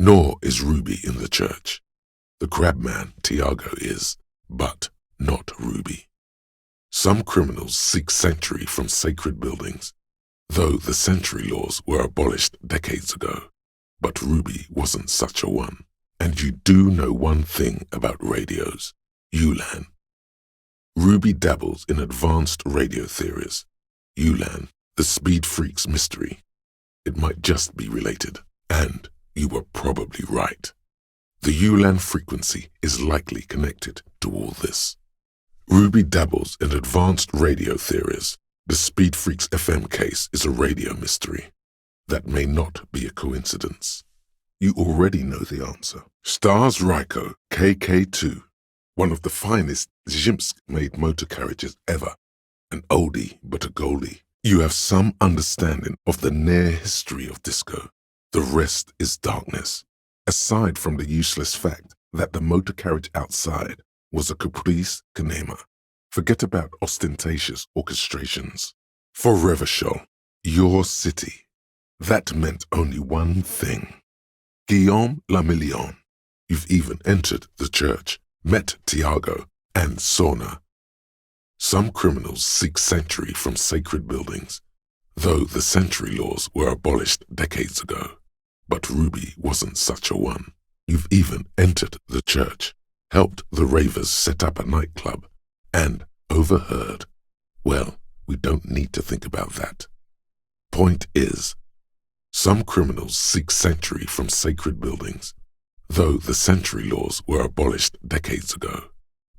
Nor is Ruby in the church. The crabman, Tiago, is, but not Ruby. Some criminals seek sanctuary from sacred buildings, though the sanctuary laws were abolished decades ago. But Ruby wasn't such a one. And you do know one thing about radios. Ulan. Ruby dabbles in advanced radio theories. Ulan, the speed freak's mystery. It might just be related, and you were probably right. The Ulan frequency is likely connected to all this. Ruby dabbles in advanced radio theories. The Speed Freaks FM case is a radio mystery. That may not be a coincidence. You already know the answer. Stars Ryko KK2, one of the finest Zhimsk-made motor carriages ever. An oldie but a goldie. You have some understanding of the near history of disco. The rest is darkness. Aside from the useless fact that the motor carriage outside was a caprice kinema. Forget about ostentatious orchestrations. For Revachol, your city, that meant only one thing. Guillaume Lamillion. You've even entered the church, met Tiago and Sorna. Some criminals seek sanctuary from sacred buildings, though the sanctuary laws were abolished decades ago. But Ruby wasn't such a one. You've even entered the church, helped the ravers set up a nightclub, and overheard. Well, we don't need to think about that. Point is, some criminals seek sanctuary from sacred buildings, though the sanctuary laws were abolished decades ago.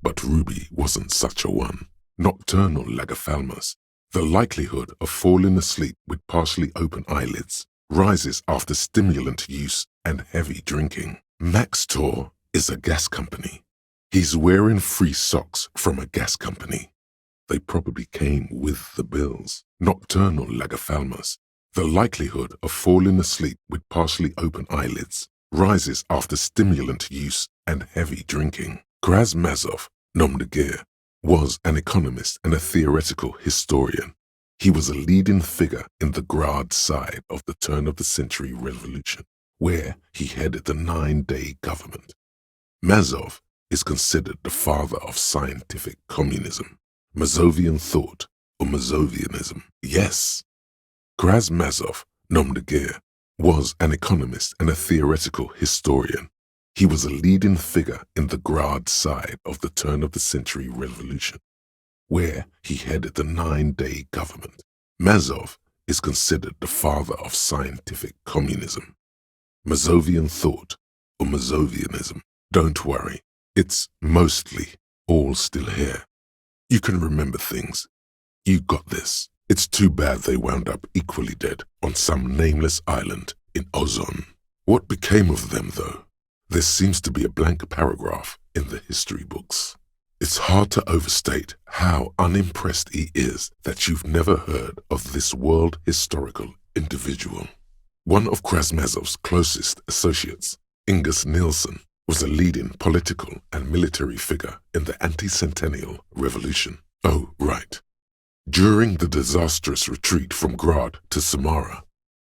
But Ruby wasn't such a one. Nocturnal lagophthalmos. The likelihood of falling asleep with partially open eyelids rises after stimulant use and heavy drinking. Max Tor is a gas company. He's wearing free socks from a gas company. They probably came with the bills. Nocturnal lagophthalmos. The likelihood of falling asleep with partially open eyelids rises after stimulant use and heavy drinking. Krasmazov, nom de guerre, was an economist and a theoretical historian. He was a leading figure in the Grad side of the turn-of-the-century revolution, where he headed the 9-day government. Mazov is considered the father of scientific communism, Mazovian thought, or Mazovianism. Yes. Krasmazov, nom de guerre, was an economist and a theoretical historian. He was a leading figure in the Grad side of the turn-of-the-century revolution, where he headed the 9-day government. Mazov is considered the father of scientific communism, Mazovian thought, or Mazovianism. Don't worry, it's mostly all still here. You can remember things. You got this. It's too bad they wound up equally dead on some nameless island in Ozon. What became of them, though? There seems to be a blank paragraph in the history books. It's hard to overstate how unimpressed he is that you've never heard of this world historical individual. One of Krasmazov's closest associates, Ingus Nielsen, was a leading political and military figure in the anti-centennial revolution. Oh, right. During the disastrous retreat from Grad to Samara,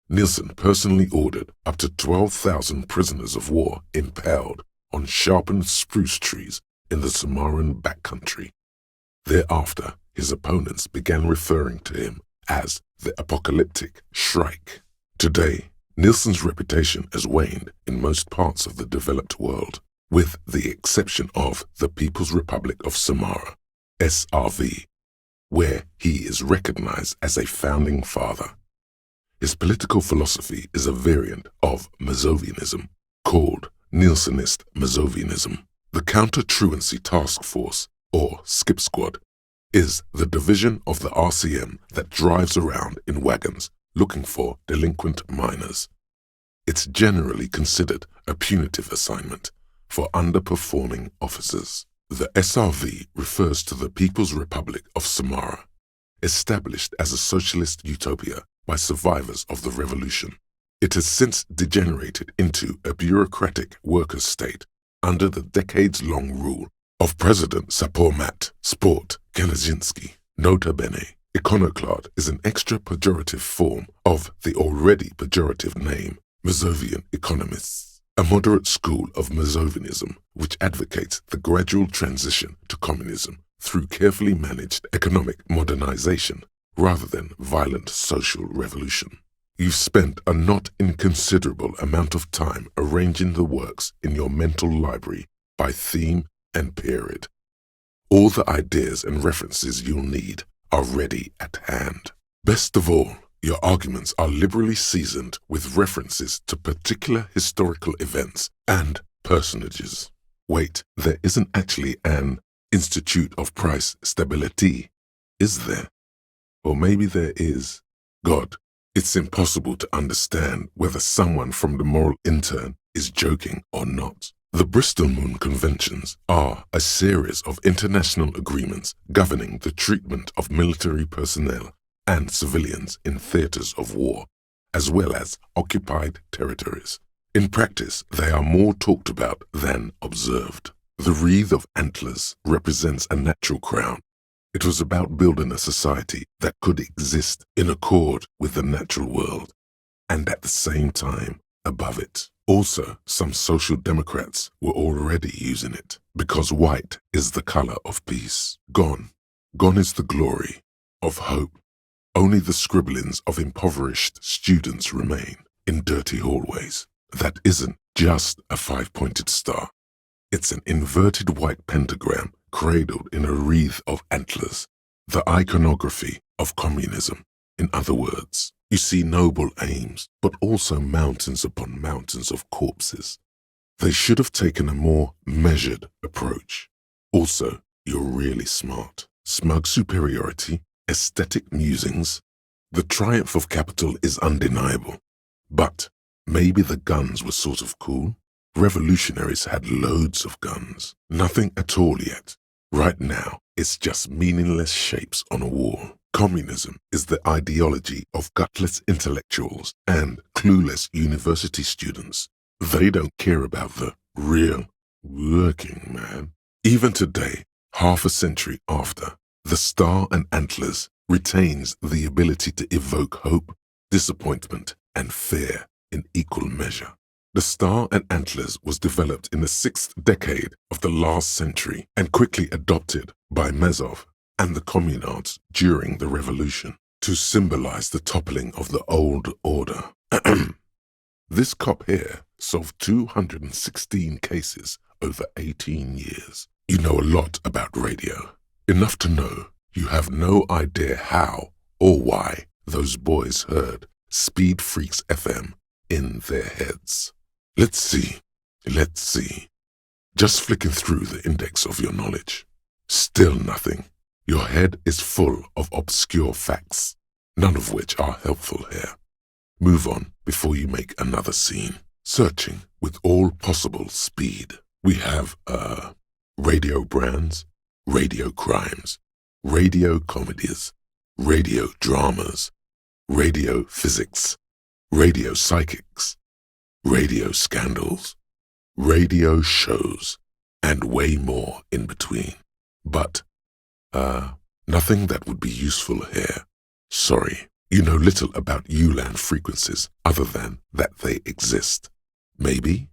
Nielsen personally ordered up to 12,000 prisoners of war impaled on sharpened spruce trees in the Samaran backcountry. Thereafter, his opponents began referring to him as the apocalyptic Shrike. Today, Nielsen's reputation has waned in most parts of the developed world, with the exception of the People's Republic of Samara, SRV, where he is recognized as a founding father. His political philosophy is a variant of Mazovianism, called Nielsenist Mazovianism. The Counter-Truancy Task Force, or Skip Squad, is the division of the RCM that drives around in wagons looking for delinquent minors. It's generally considered a punitive assignment for underperforming officers. The SRV refers to the People's Republic of Samara, established as a socialist utopia by survivors of the revolution. It has since degenerated into a bureaucratic workers' state under the decades-long rule of President Sapormat Sport Kenezinski. Nota bene, iconoclad is an extra pejorative form of the already pejorative name Mazovian economists. a moderate school of Masovianism which advocates the gradual transition to communism through carefully managed economic modernization rather than violent social revolution. You've spent a not inconsiderable amount of time arranging the works in your mental library by theme and period. All the ideas and references you'll need are ready at hand. Best of all, your arguments are liberally seasoned with references to particular historical events and personages. Wait, there isn't actually an Institute of Price Stability, is there? Or maybe there is. God, it's impossible to understand whether someone from the moral intern is joking or not. The Bristol Moon Conventions are a series of international agreements governing the treatment of military personnel and civilians in theaters of war, as well as occupied territories. In practice, they are more talked about than observed. The wreath of antlers represents a natural crown. It was about building a society that could exist in accord with the natural world, and at the same time above it. Also, some social democrats were already using it, because white is the color of peace. Gone is the glory of hope. Only the scribblings of impoverished students remain in dirty hallways. That isn't just a five-pointed star. It's an inverted white pentagram cradled in a wreath of antlers, the iconography of communism. In other words, you see noble aims, but also mountains upon mountains of corpses. They should have taken a more measured approach. Also, you're really smart. Smug superiority, aesthetic musings. The triumph of capital is undeniable. But maybe the guns were sort of cool. Revolutionaries had loads of guns. Nothing at all yet. Right now, it's just meaningless shapes on a wall. Communism is the ideology of gutless intellectuals and clueless university students. They don't care about the real working man. Even today, half a century after, the star and antlers retains the ability to evoke hope, disappointment, and fear in equal measure. The star and antlers was developed in the 6th decade of the last century and quickly adopted by Mazov and the communards during the revolution to symbolize the toppling of the old order. This cop here solved 216 cases over 18 years. You know a lot about radio. Enough to know you have no idea how or why those boys heard Speed Freaks FM in their heads. Let's see. Just flicking through the index of your knowledge. Still nothing. Your head is full of obscure facts, none of which are helpful here. Move on before you make another scene. Searching with all possible speed. We have, radio brands, radio crimes, radio comedies, radio dramas, radio physics, radio psychics, radio scandals, radio shows, and way more in between. But, nothing that would be useful here. Sorry, you know little about ULAN frequencies other than that they exist. Maybe?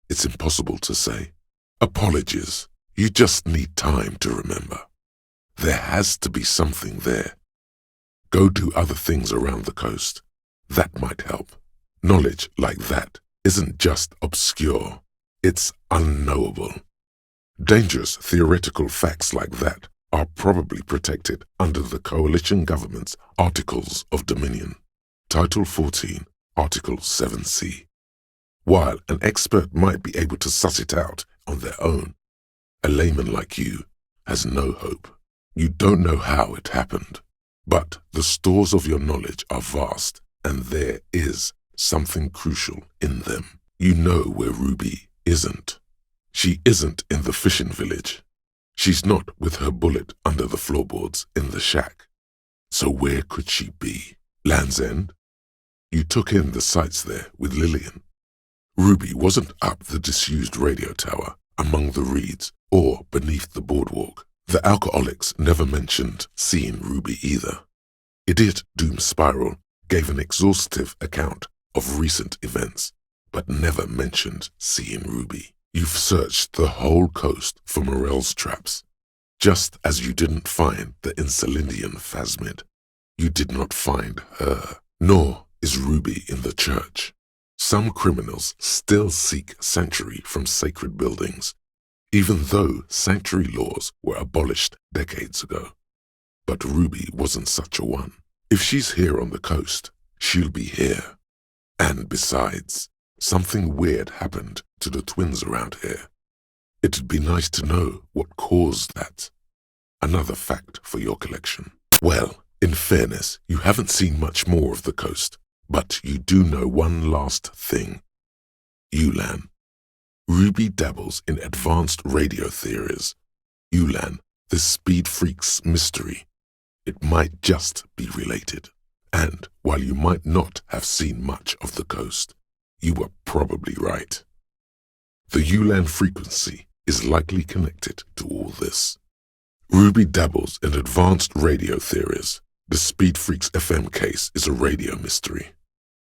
It's impossible to say. Apologies, you just need time to remember. There has to be something there. Go do other things around the coast. That might help. Knowledge like that isn't just obscure, it's unknowable. Dangerous theoretical facts like that are probably protected under the coalition government's Articles of Dominion, Title 14, Article 7C. While an expert might be able to suss it out on their own, a layman like you has no hope. You don't know how it happened, but the stores of your knowledge are vast, and there is something crucial in them. You know where Ruby isn't. She isn't in the fishing village. She's not with her bullet under the floorboards in the shack. So where could she be? Land's End? You took in the sights there with Lillian. Ruby wasn't up the disused radio tower, among the reeds, or beneath the boardwalk. The alcoholics never mentioned seeing Ruby either. Idiot Doom Spiral gave an exhaustive account of recent events, but never mentioned seeing Ruby. You've searched the whole coast for Morel's traps, just as you didn't find the Insulindian phasmid. You did not find her, nor is Ruby in the church. Some criminals still seek sanctuary from sacred buildings, even though sanctuary laws were abolished decades ago. But Ruby wasn't such a one. If she's here on the coast, she'll be here. And besides, something weird happened to the twins around here. It'd be nice to know what caused that. Another fact for your collection. Well, in fairness, you haven't seen much more of the coast, but you do know one last thing. Ulan. Ruby dabbles in advanced radio theories. Ulan, the speed freak's mystery. It might just be related. And while you might not have seen much of the coast, you were probably right. The Ulan frequency is likely connected to all this. Ruby dabbles in advanced radio theories. The Speed Freaks FM case is a radio mystery.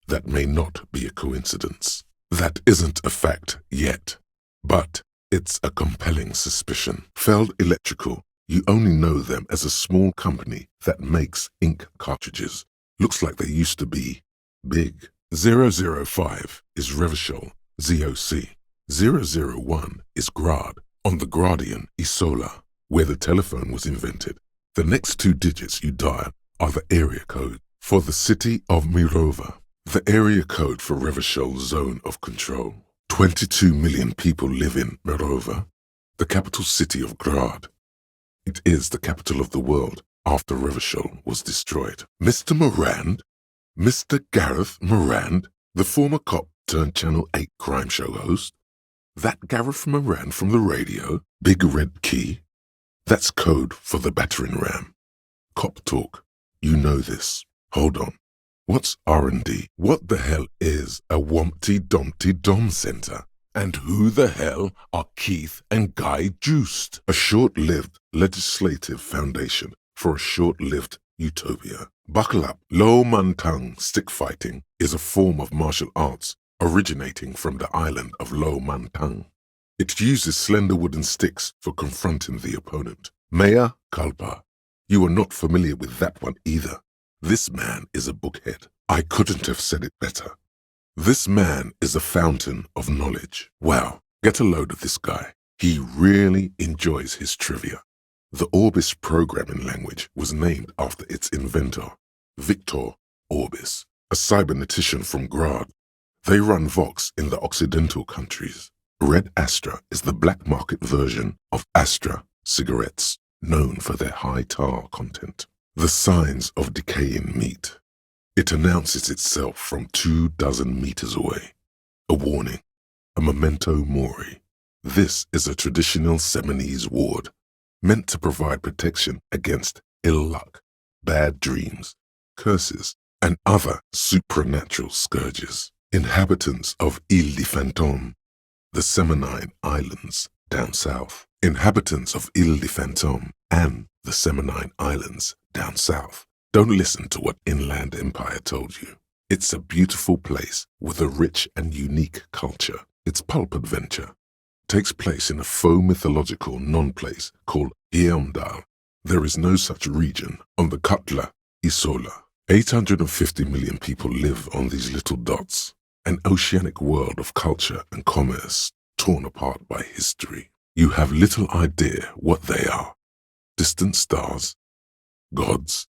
That may not be a coincidence. That isn't a fact yet, but it's a compelling suspicion. Feld Electrical, you only know them as a small company that makes ink cartridges. Looks like they used to be big. 005 is Revachol, ZOC. 001 is Grad, on the Gradian Isola, where the telephone was invented. The next two digits you dial are the area code for the city of Mirova, the area code for Revachol's zone of control. 22 million people live in Mirova, the capital city of Grad. It is the capital of the world after Revachol was destroyed. Mr. Morand, Mr. Gareth Morand, the former cop turned Channel 8 crime show host. That Gareth Morand from the radio, Big Red Key, that's code for the battering ram. Cop talk, you know this. Hold on. What's R&D? What the hell is a Wompty Dumpty Dom Center? And who the hell are Keith and Guy Joost? A short-lived legislative foundation for a short-lived utopia. Buckle up. Lo Man Tung stick fighting is a form of martial arts originating from the island of Lo Man Tung. It uses slender wooden sticks for confronting the opponent. Mea culpa. You are not familiar with that one either. This man is a bookhead. I couldn't have said it better. This man is a fountain of knowledge. Wow, get a load of this guy. He really enjoys his trivia. The Orbis programming language was named after its inventor, Victor Orbis, a cybernetician from Grad. They run Vox in the Occidental countries. Red Astra is the black market version of Astra cigarettes, known for their high tar content. The signs of decaying meat. It announces itself from 24 meters away. A warning, a memento mori. This is a traditional Seminese ward, meant to provide protection against ill luck, bad dreams, curses, and other supernatural scourges. Inhabitants of Ile de Fantôme, the Seminine Islands, down south. Inhabitants of Ile de Fantôme and the Seminine Islands, down south. Don't listen to what Inland Empire told you. It's a beautiful place with a rich and unique culture. Its pulp adventure takes place in a faux mythological non-place called Heimdall. There is no such region on the Cutler Isola. 850 million people live on these little dots, an oceanic world of culture and commerce torn apart by history. You have little idea what they are. Distant stars, gods,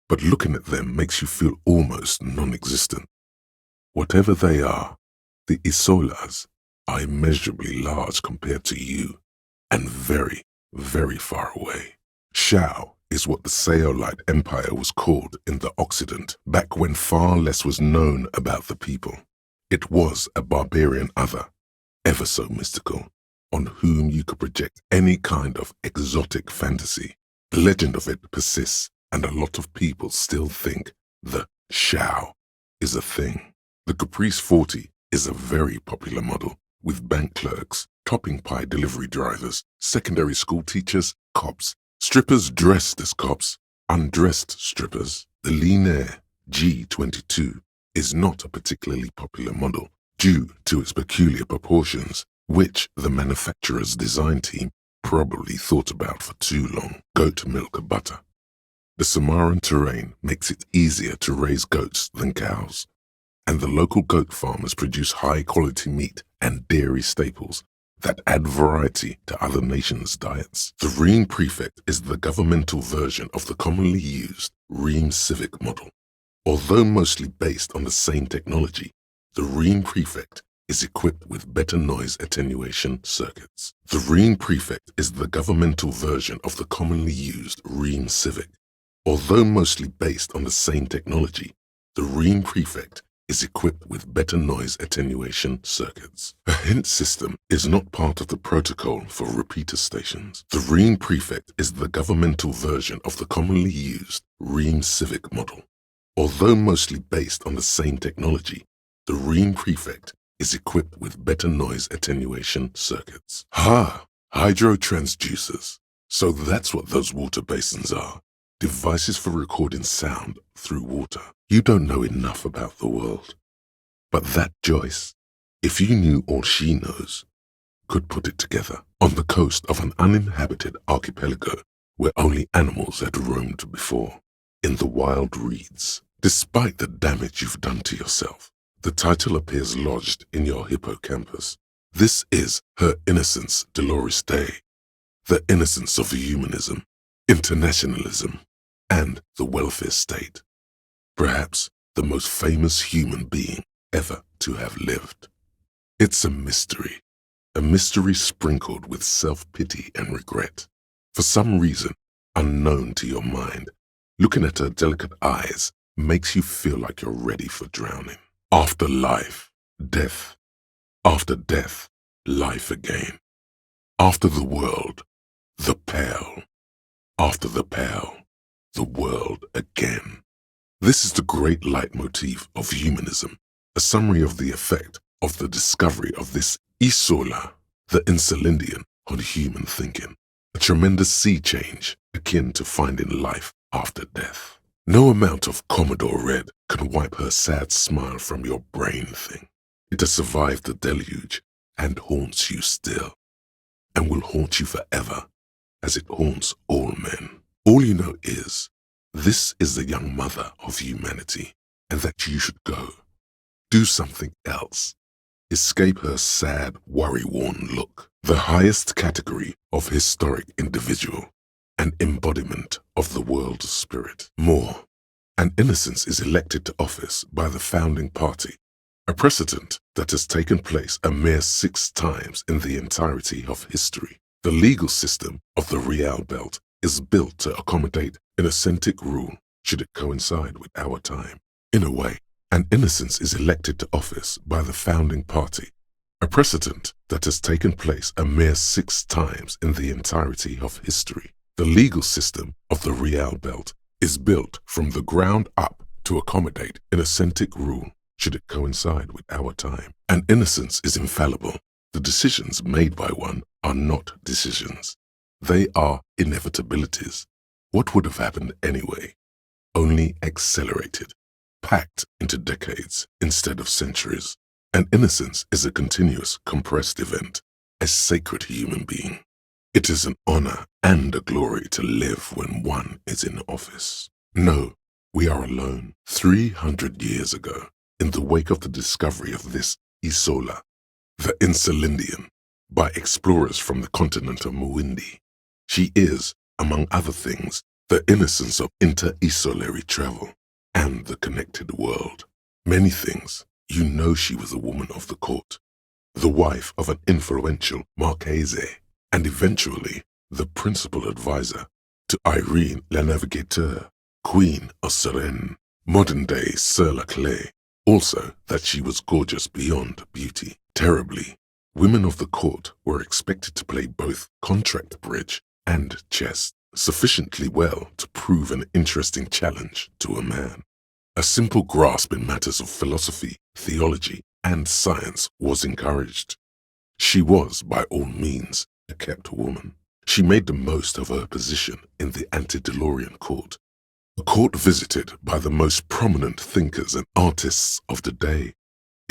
but looking at them makes you feel almost non-existent. Whatever they are, the Isolas are immeasurably large compared to you, and very, very far away. Shao is what the Saolite Empire was called in the Occident, back when far less was known about the people. It was a barbarian other, ever so mystical, on whom you could project any kind of exotic fantasy. The legend of it persists, and a lot of people still think the Shao is a thing. The Caprice 40 is a very popular model, with bank clerks, topping pie delivery drivers, secondary school teachers, cops, strippers dressed as cops, undressed strippers. The Linear G22 is not a particularly popular model, due to its peculiar proportions, which the manufacturer's design team probably thought about for too long. Goat milk butter. The Saharan terrain makes it easier to raise goats than cows, and the local goat farmers produce high-quality meat and dairy staples that add variety to other nations' diets. The Ream Prefect is the governmental version of the commonly used Ream Civic model. Although mostly based on the same technology, the Ream Prefect is equipped with better noise attenuation circuits. The Ream Prefect is the governmental version of the commonly used Ream Civic. Although mostly based on the same technology, the Ream Prefect is equipped with better noise attenuation circuits. A hint system is not part of the protocol for repeater stations. The Ream Prefect is the governmental version of the commonly used Ream Civic model. Although mostly based on the same technology, the Ream Prefect is equipped with better noise attenuation circuits. Hydro transducers. So that's what those water basins are. Devices for recording sound through water. You don't know enough about the world. But that Joyce, if you knew all she knows, could put it together on the coast of an uninhabited archipelago where only animals had roamed before, in the wild reeds. Despite the damage you've done to yourself, the title appears lodged in your hippocampus. This is Her Innocence Dolores Day, the innocence of humanism, internationalism, and the welfare state. Perhaps the most famous human being ever to have lived. It's a mystery sprinkled with self-pity and regret. For some reason, unknown to your mind, looking at her delicate eyes makes you feel like you're ready for drowning. After life, death. After death, life again. After the world, the pale. After the pale, the world again. This is the great leitmotif of humanism, a summary of the effect of the discovery of this isola, the Encyclopedia, on human thinking, a tremendous sea change akin to finding life after death. No amount of Commodore Red can wipe her sad smile from your brain thing. It has survived the deluge and haunts you still, and will haunt you forever, as it haunts all men. All you know is, this is the young mother of humanity, and that you should go. Do something else. Escape her sad, worry-worn look. The highest category of historic individual, an embodiment of the world spirit. More, an innocence is elected to office by the founding party, a precedent that has taken place a mere 6 times in the entirety of history. The legal system of the Real Belt is built to accommodate an authentic rule should it coincide with our time. In a way, an innocence is elected to office by the founding party, a precedent that has taken place a mere 6 times in the entirety of history. The legal system of the Real Belt is built from the ground up to accommodate an authentic rule should it coincide with our time. An innocence is infallible. The decisions made by one are not decisions. They are inevitabilities. What would have happened anyway? Only accelerated, packed into decades instead of centuries. An innocence is a continuous, compressed event, a sacred human being. It is an honor and a glory to live when one is in office. No, we are alone. 300 years ago, in the wake of the discovery of this Isola, the Encyclopedia, by explorers from the continent of Muindi, she is, among other things, the innocence of inter-isolary travel and the connected world. Many things. You know she was a woman of the court, the wife of an influential Marchese, and eventually the principal advisor to Irene la Navigateur, Queen of Suresnes, modern-day Sir La Clé. Also that she was gorgeous beyond beauty. Terribly, women of the court were expected to play both contract bridge and chess sufficiently well to prove an interesting challenge to a man. A simple grasp in matters of philosophy, theology, and science was encouraged. She was, by all means, a kept woman. She made the most of her position in the antediluvian court, a court visited by the most prominent thinkers and artists of the day.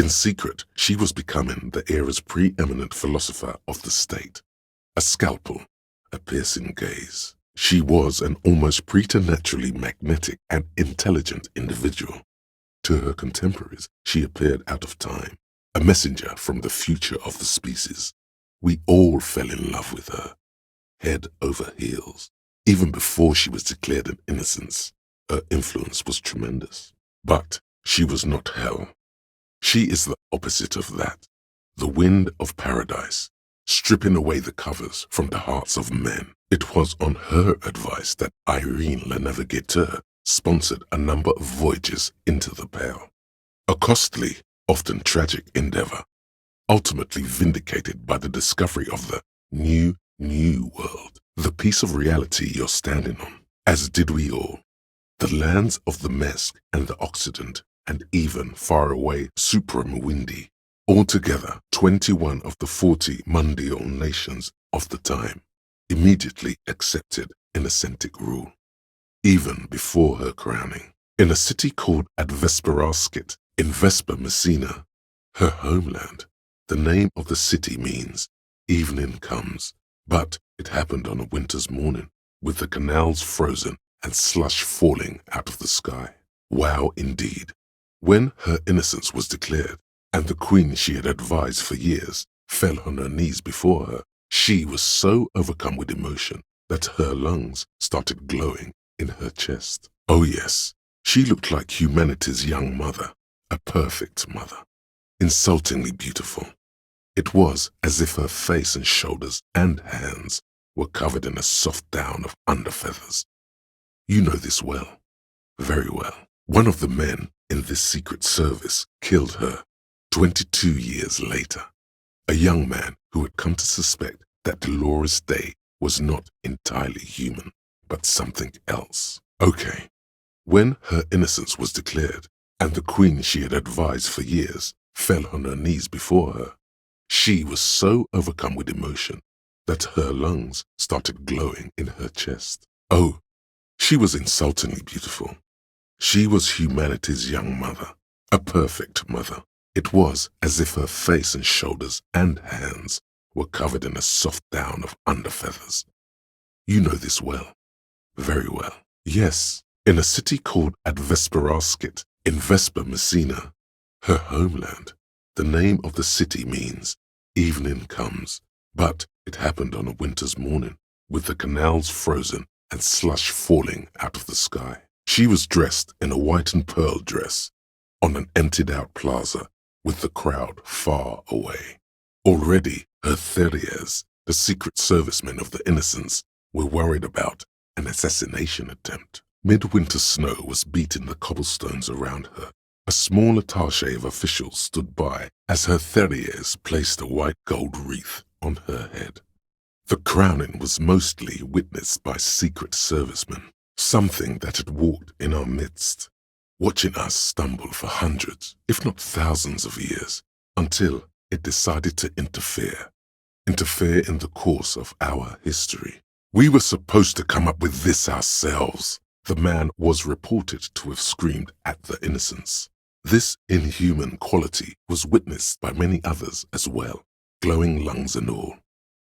In secret, she was becoming the era's preeminent philosopher of the state. A scalpel, a piercing gaze. She was an almost preternaturally magnetic and intelligent individual. To her contemporaries, she appeared out of time, a messenger from the future of the species. We all fell in love with her, head over heels. Even before she was declared an innocence, her influence was tremendous. But she was not hell. She is the opposite of that, the wind of paradise, stripping away the covers from the hearts of men. It was on her advice that Irene Le Navigateur sponsored a number of voyages into the Pale. A costly, often tragic endeavor, ultimately vindicated by the discovery of the new world, the piece of reality you're standing on, as did we all. The lands of the Mesk and the Occident, and even far away Supramamundi, altogether 21 of the 40 mundial nations of the time, immediately accepted Innocentic rule. Even before her crowning, in a city called Advesperaskit in Vespa Messina, her homeland, the name of the city means evening comes, but it happened on a winter's morning, with the canals frozen and slush falling out of the sky. Wow, indeed. When her innocence was declared, and the queen she had advised for years fell on her knees before her, she was so overcome with emotion that her lungs started glowing in her chest. Oh yes, she looked like humanity's young mother, a perfect mother, insultingly beautiful. It was as if her face and shoulders and hands were covered in a soft down of underfeathers. You know this well, very well. One of the men in this secret service killed her 22 years later, a young man who had come to suspect that Dolores Day was not entirely human, but something else. Okay, when her innocence was declared, and the queen she had advised for years fell on her knees before her, she was so overcome with emotion that her lungs started glowing in her chest. Oh, she was insultingly beautiful. She was humanity's young mother, a perfect mother. It was as if her face and shoulders and hands were covered in a soft down of underfeathers. You know this well, very well. Yes, in a city called Advesperaskit in Vespa Messina, her homeland. The name of the city means evening comes, but it happened on a winter's morning, with the canals frozen and slush falling out of the sky. She was dressed in a white and pearl dress on an emptied-out plaza with the crowd far away. Already, her terriers, the secret servicemen of the Innocents, were worried about an assassination attempt. Midwinter snow was beating the cobblestones around her. A small attaché of officials stood by as her terriers placed a white gold wreath on her head. The crowning was mostly witnessed by secret servicemen, something that had walked in our midst, watching us stumble for hundreds, if not thousands of years, until it decided to interfere in the course of our history. We were supposed to come up with this ourselves, the man was reported to have screamed at the Innocents. This inhuman quality was witnessed by many others as well, glowing lungs and all.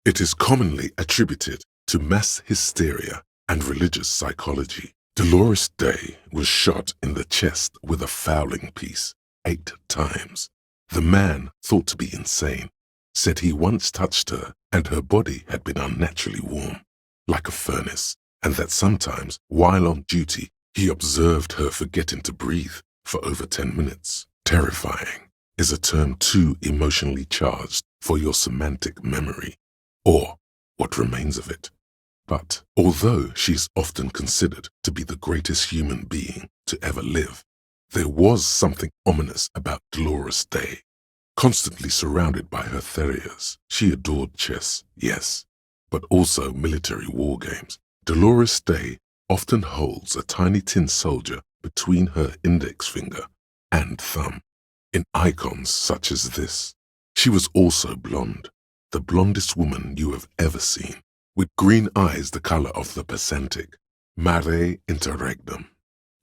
It is commonly attributed to mass hysteria and religious psychology. Dolores Day was shot in the chest with a fowling piece 8 times. The man, thought to be insane, said he once touched her and her body had been unnaturally warm, like a furnace, and that sometimes, while on duty, he observed her forgetting to breathe for over 10 minutes. Terrifying is a term too emotionally charged for your semantic memory, or what remains of it. But although she's often considered to be the greatest human being to ever live, there was something ominous about Dolores Day. Constantly surrounded by her terriers, she adored chess, yes, but also military war games. Dolores Day often holds a tiny tin soldier between her index finger and thumb. In icons such as this, she was also blonde, the blondest woman you have ever seen, with green eyes the color of the Pacific, mare interregnum.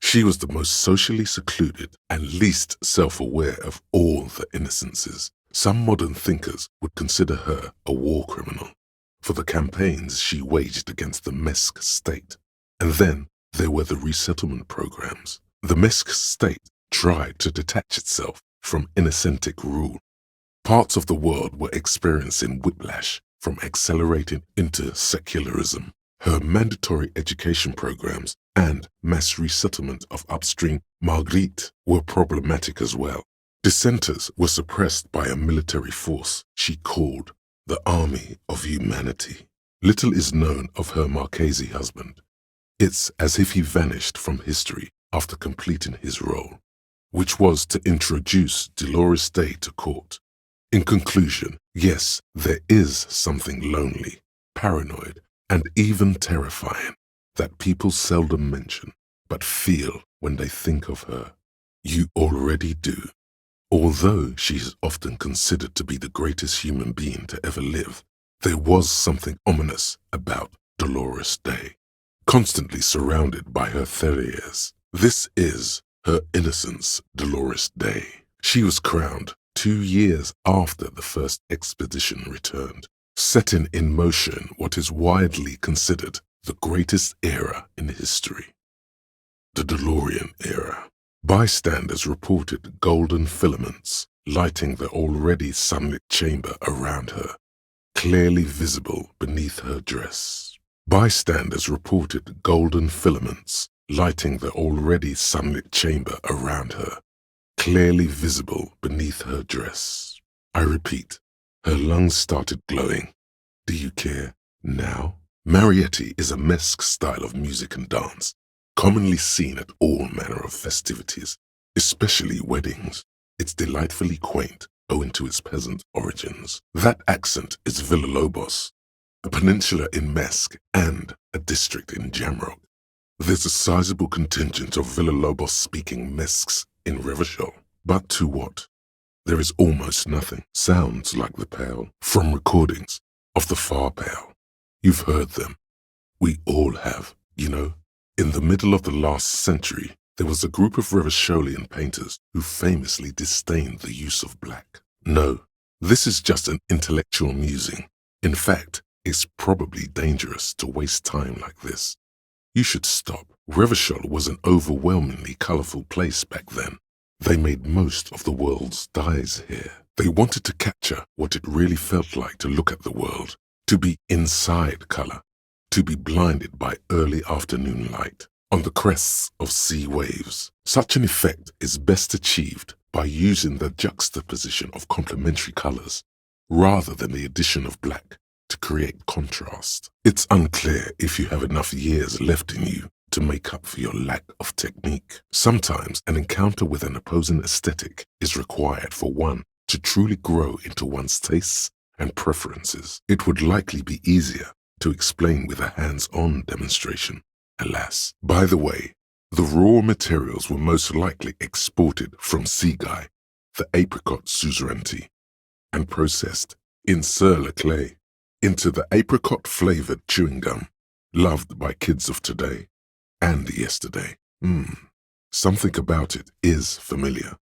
She was the most socially secluded and least self-aware of all the innocences. Some modern thinkers would consider her a war criminal for the campaigns she waged against the Mesk state. And then there were the resettlement programs. The Mesk state tried to detach itself from Innocentic rule. Parts of the world were experiencing whiplash from accelerating into secularism. Her mandatory education programs and mass resettlement of upstream Marguerite were problematic as well. Dissenters were suppressed by a military force she called the Army of Humanity. Little is known of her Marchese husband. It's as if he vanished from history after completing his role, which was to introduce Dolores Day to court. In conclusion, yes, there is something lonely, paranoid, and even terrifying that people seldom mention, but feel when they think of her. You already do. Although she is often considered to be the greatest human being to ever live, there was something ominous about Dolores Day. Constantly surrounded by her terriers, this is her innocence, Dolores Day. She was crowned 2 years after the first expedition returned, setting in motion what is widely considered the greatest era in history. The DeLorean era. Bystanders reported golden filaments lighting the already sunlit chamber around her, clearly visible beneath her dress. Bystanders reported golden filaments lighting the already sunlit chamber around her, clearly visible beneath her dress. I repeat, her lungs started glowing. Do you care now? Marietti is a Mesk style of music and dance, commonly seen at all manner of festivities, especially weddings. It's delightfully quaint owing to its peasant origins. That accent is Villalobos, a peninsula in Mesk and a district in Jamrock. There's a sizable contingent of Villalobos-speaking Mesks in Revachol, but to what? There is almost nothing. Sounds like the Pale, from recordings of the Far Pale. You've heard them. We all have, you know. In the middle of the last century, there was a group of Revacholian painters who famously disdained the use of black. No, this is just an intellectual musing. In fact, it's probably dangerous to waste time like this. You should stop. Revachol was an overwhelmingly colorful place back then. They made most of the world's dyes here. They wanted to capture what it really felt like to look at the world, to be inside color, to be blinded by early afternoon light on the crests of sea waves. Such an effect is best achieved by using the juxtaposition of complementary colors rather than the addition of black to create contrast. It's unclear if you have enough years left in you to make up for your lack of technique. Sometimes an encounter with an opposing aesthetic is required for one to truly grow into one's tastes and preferences. It would likely be easier to explain with a hands-on demonstration. Alas, by the way, the raw materials were most likely exported from Seaguy, the apricot suzerainty, and processed in sur-le-clay into the apricot-flavored chewing gum loved by kids of today and yesterday. Something about it is familiar,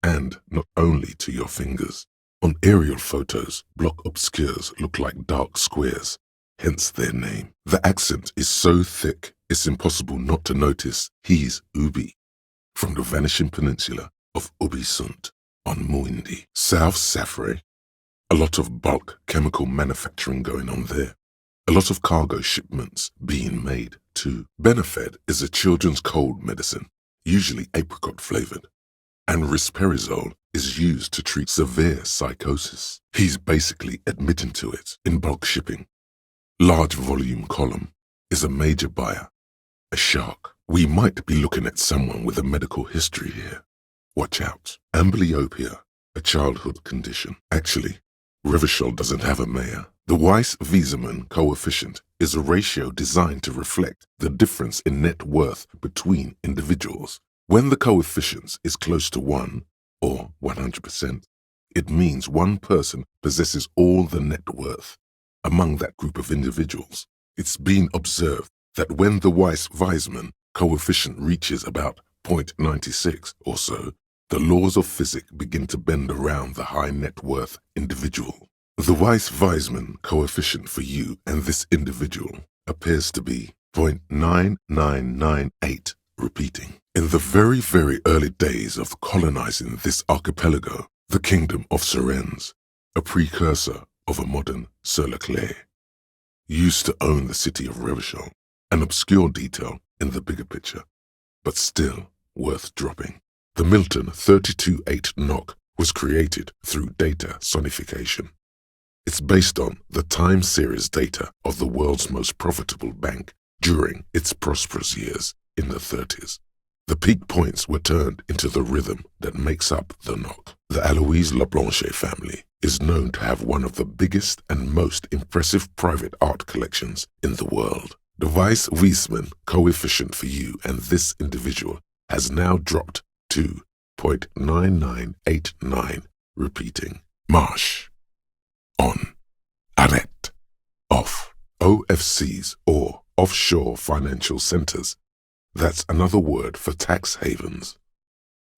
and not only to your fingers. On aerial photos, block obscures look like dark squares, hence their name. The accent is so thick, it's impossible not to notice he's Ubi, from the vanishing peninsula of Ubisunt on Muindi, South Safre. A lot of bulk chemical manufacturing going on there. A lot of cargo shipments being made too. Benefed is a children's cold medicine, usually apricot-flavored, and risperidone is used to treat severe psychosis. He's basically admitting to it in bulk shipping. Large volume column is a major buyer. A shark. We might be looking at someone with a medical history here. Watch out. Amblyopia, a childhood condition. Actually, Revachol doesn't have a mayor. The Weiss-Wieserman coefficient is a ratio designed to reflect the difference in net worth between individuals. When the coefficient is close to 1, or 100%, it means one person possesses all the net worth among that group of individuals. It's been observed that when the Weiss-Wieserman coefficient reaches about 0.96 or so, the laws of physics begin to bend around the high net worth individual. The Weiss-Weismann coefficient for you and this individual appears to be 0.9998, repeating. In the very, very early days of colonizing this archipelago, the kingdom of Surens, a precursor of a modern Sur-le-Clair, used to own the city of Revachol, an obscure detail in the bigger picture, but still worth dropping. The Milton 32-8 knock was created through data sonification. It's based on the time series data of the world's most profitable bank during its prosperous years in the 30s. The peak points were turned into the rhythm that makes up the knock. The Aloys Leblanche family is known to have one of the biggest and most impressive private art collections in the world. The Weiss-Weismann coefficient for you and this individual has now dropped to 0.9989, repeating. Marche. On. Arrête. Off. OFCs, or offshore financial centers. That's another word for tax havens.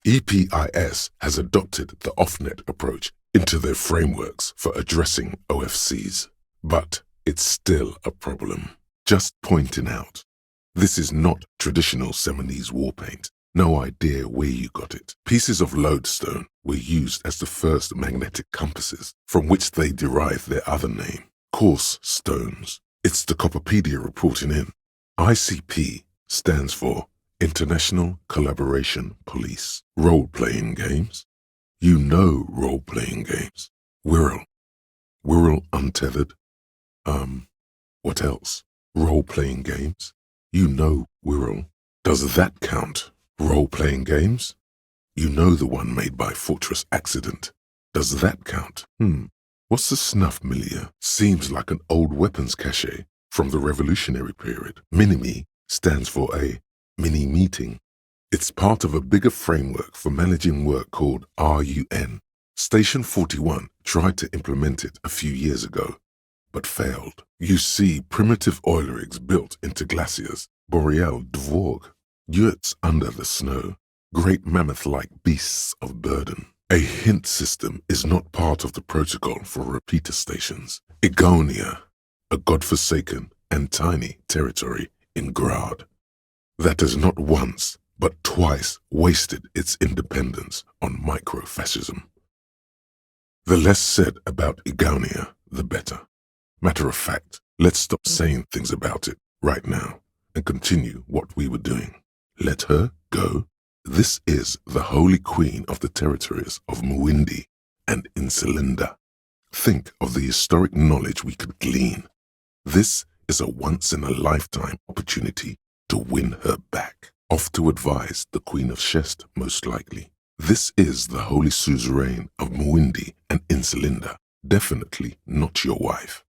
EPIS has adopted the off-net approach into their frameworks for addressing OFCs, but it's still a problem. Just pointing out, this is not traditional Seminese war paint. No idea where you got it. Pieces of lodestone were used as the first magnetic compasses, from which they derived their other name, coarse stones. It's the Encyclopedia reporting in. ICP stands for International Collaboration Police. Role-playing games. You know role-playing games. Wirral. Wirral Untethered. What else? Role-playing games. You know Wirral. Does that count? Role-playing games? You know the one made by Fortress Accident. Does that count? What's the snuff milieu? Seems like an old weapons cache from the revolutionary period. Minimi stands for a mini-meeting. It's part of a bigger framework for managing work called RUN. Station 41 tried to implement it a few years ago, but failed. You see primitive oil rigs built into glaciers, boreal dvorg, yurts under the snow, great mammoth-like beasts of burden. A hint system is not part of the protocol for repeater stations. Egonia, a godforsaken and tiny territory in Grad, that has not once but twice wasted its independence on microfascism. The less said about Egonia, the better. Matter of fact, let's stop saying things about it right now and continue what we were doing. Let her go. This is the holy queen of the territories of Muindi and Insulinda. Think of the historic knowledge we could glean. This is a once-in-a-lifetime opportunity to win her back. Off to advise the Queen of Shest, most likely. This is the holy suzerain of Muindi and Insulinda. Definitely not your wife.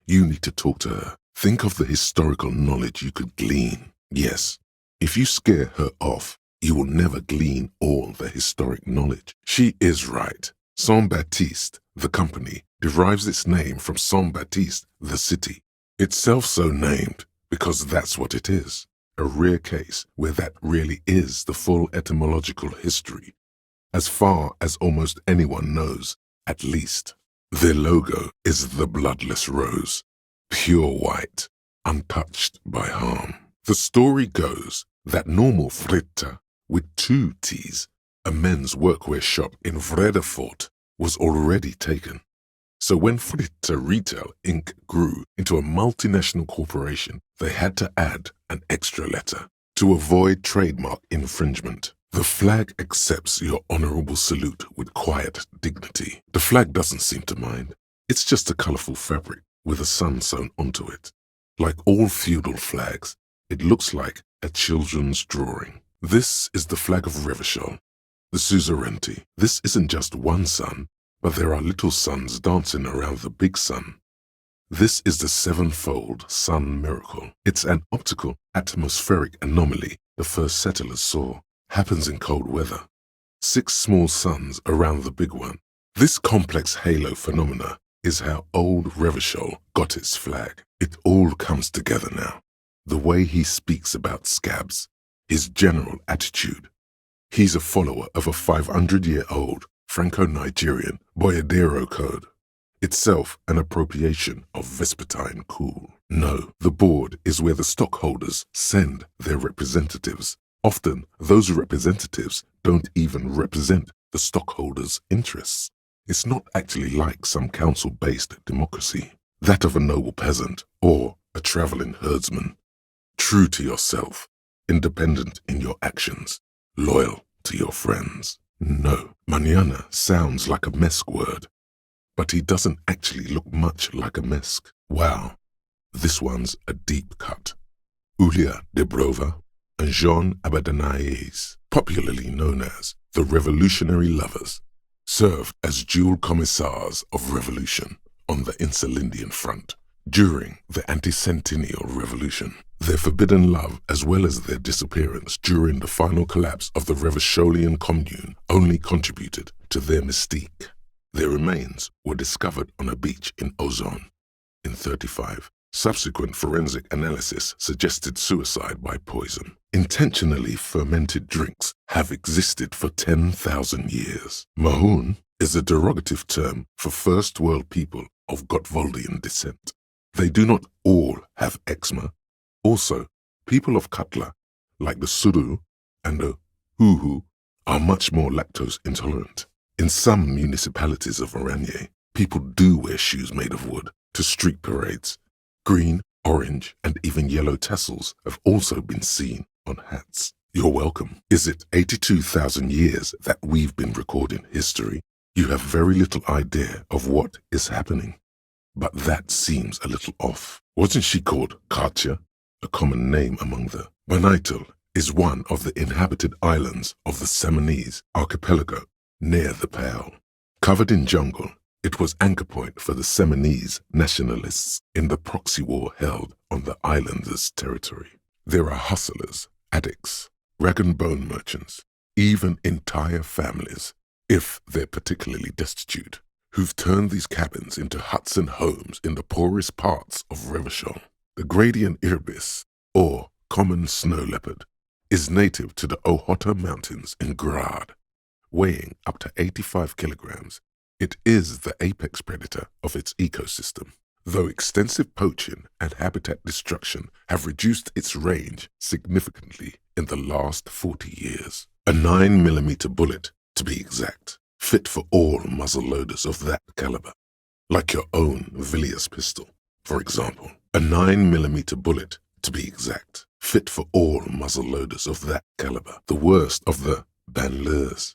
You need to talk to her. Think of the historical knowledge you could glean. Yes, if you scare her off, you will never glean all the historic knowledge. She is right. Saint-Baptiste, the company, derives its name from Saint-Baptiste, the city. Itself so named because that's what it is. A rare case where that really is the full etymological history, as far as almost anyone knows, at least. Their logo is the bloodless rose, pure white, untouched by harm. The story goes that normal Fritta, with 2 T's, a men's workwear shop in Vredefort, was already taken. So when Fritta Retail Inc. grew into a multinational corporation, they had to add an extra letter to avoid trademark infringement. The flag accepts your honorable salute with quiet dignity. The flag doesn't seem to mind. It's just a colorful fabric with a sun sewn onto it. Like all feudal flags, it looks like a children's drawing. This is the flag of Revachol, the suzerainty. This isn't just one sun, but there are little suns dancing around the big sun. This is the sevenfold sun miracle. It's an optical atmospheric anomaly the first settlers saw. Happens in cold weather. 6 small suns around the big one. This complex halo phenomena is how old Revachol got its flag. It all comes together now. The way he speaks about scabs, his general attitude. He's a follower of a 500-year-old Franco-Nigerian Boyadero code, itself an appropriation of Vespertine cool. No, the board is where the stockholders send their representatives. Often, those representatives don't even represent the stockholders' interests. It's not actually like some council-based democracy, that of a noble peasant or a traveling herdsman. True to yourself, independent in your actions, loyal to your friends. No, mañana sounds like a Mesk word, but he doesn't actually look much like a Mesk. Wow, this one's a deep cut. Ulia Debrova and Jean Abadanaes, popularly known as the Revolutionary Lovers, served as dual commissars of revolution on the Insulindian front during the anti-centennial revolution. Their forbidden love, as well as their disappearance during the final collapse of the Revacholian Commune, only contributed to their mystique. Their remains were discovered on a beach in Ozone in 1935. Subsequent forensic analysis suggested suicide by poison. Intentionally fermented drinks have existed for 10,000 years. Mahoon is a derogative term for first world people of Gotwaldian descent. They do not all have eczema. Also, people of Katla, like the Suru and the Huhu, are much more lactose intolerant. In some municipalities of Oranje, people do wear shoes made of wood to street parades. Green, orange, and even yellow tassels have also been seen on hats. You're welcome. Is it 82,000 years that we've been recording history? You have very little idea of what is happening. But that seems a little off. Wasn't she called Katja? A common name among the Banaitul is one of the inhabited islands of the Samanese archipelago near the Pale. Covered in jungle, it was anchor point for the Samanese nationalists in the proxy war held on the islanders' territory. There are hustlers, addicts, rag and bone merchants, even entire families, if they're particularly destitute, who've turned these cabins into huts and homes in the poorest parts of Revachol. The Gradian ibis, or common snow leopard, is native to the Ohota Mountains in Grad, weighing up to 85 kilograms. It is the apex predator of its ecosystem, though extensive poaching and habitat destruction have reduced its range significantly in the last 40 years. A 9mm bullet, to be exact, fit for all muzzle loaders of that caliber, like your own Villiers pistol, for example. A 9mm bullet, to be exact, fit for all muzzle loaders of that caliber, the worst of the banlieues.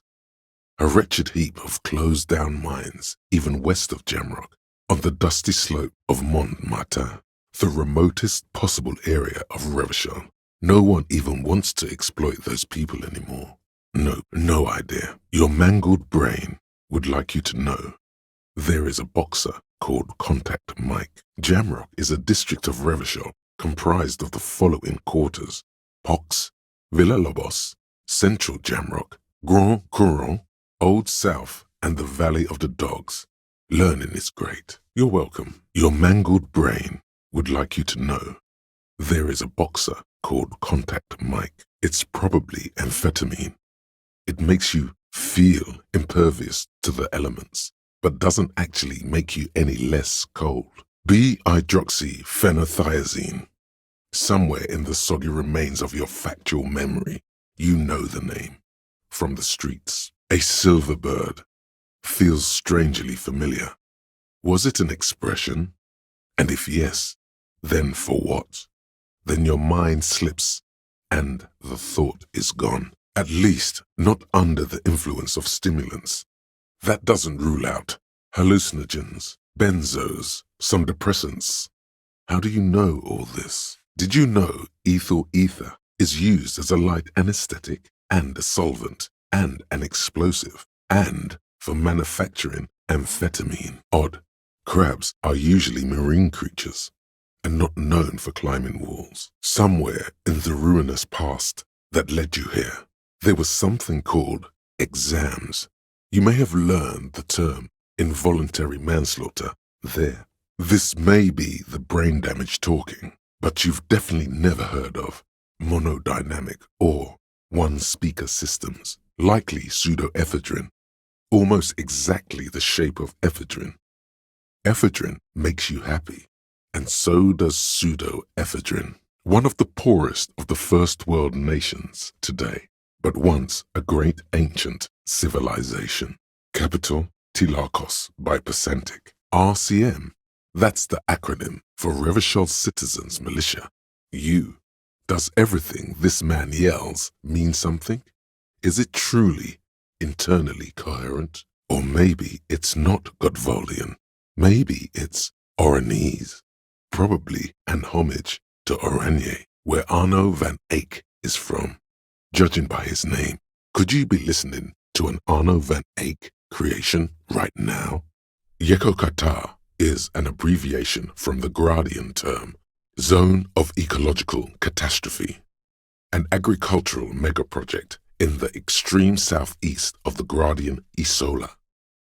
A wretched heap of closed-down mines, even west of Jamrock, on the dusty slope of Montmartin, the remotest possible area of Revachol. No one even wants to exploit those people anymore. No idea. Your mangled brain would like you to know. There is a boxer called Contact Mike. Jamrock is a district of Revachol comprised of the following quarters: Pox, Villa Lobos, Central Jamrock, Grand Couronne, Old South, and the Valley of the Dogs. Learning is great. You're welcome. Your mangled brain would like you to know. There is a boxer called Contact Mike. It's probably amphetamine. It makes you feel impervious to the elements, but doesn't actually make you any less cold. B-hydroxyphenothiazine. Somewhere in the soggy remains of your factual memory, you know the name. From the streets. A silver bird. Feels strangely familiar. Was it an expression? And if yes, then for what? Then your mind slips, and the thought is gone. At least not under the influence of stimulants. That doesn't rule out hallucinogens, benzos, some depressants. How do you know all this? Did you know ethyl ether is used as a light anesthetic and a solvent and an explosive and for manufacturing amphetamine? Odd. Crabs are usually marine creatures and not known for climbing walls. Somewhere in the ruinous past that led you here, there was something called exams. You may have learned the term involuntary manslaughter there. This may be the brain damage talking, but you've definitely never heard of monodynamic or one-speaker systems, likely pseudoephedrine, almost exactly the shape of ephedrine. Ephedrine makes you happy, and so does pseudoephedrine, one of the poorest of the first world nations today, but once a great ancient civilization. Capital Tilakos by Percentic. RCM, that's the acronym for Revachol Citizens Militia. U. Does everything this man yells mean something? Is it truly internally coherent? Or maybe it's not Godvolian. Maybe it's Oranese. Probably an homage to Oranje, where Arno van Eyck is from. Judging by his name, could you be listening to an Arno van Eyck creation right now? Yekokata is an abbreviation from the Gradian term, Zone of Ecological Catastrophe, an agricultural megaproject in the extreme southeast of the Gradian Isola.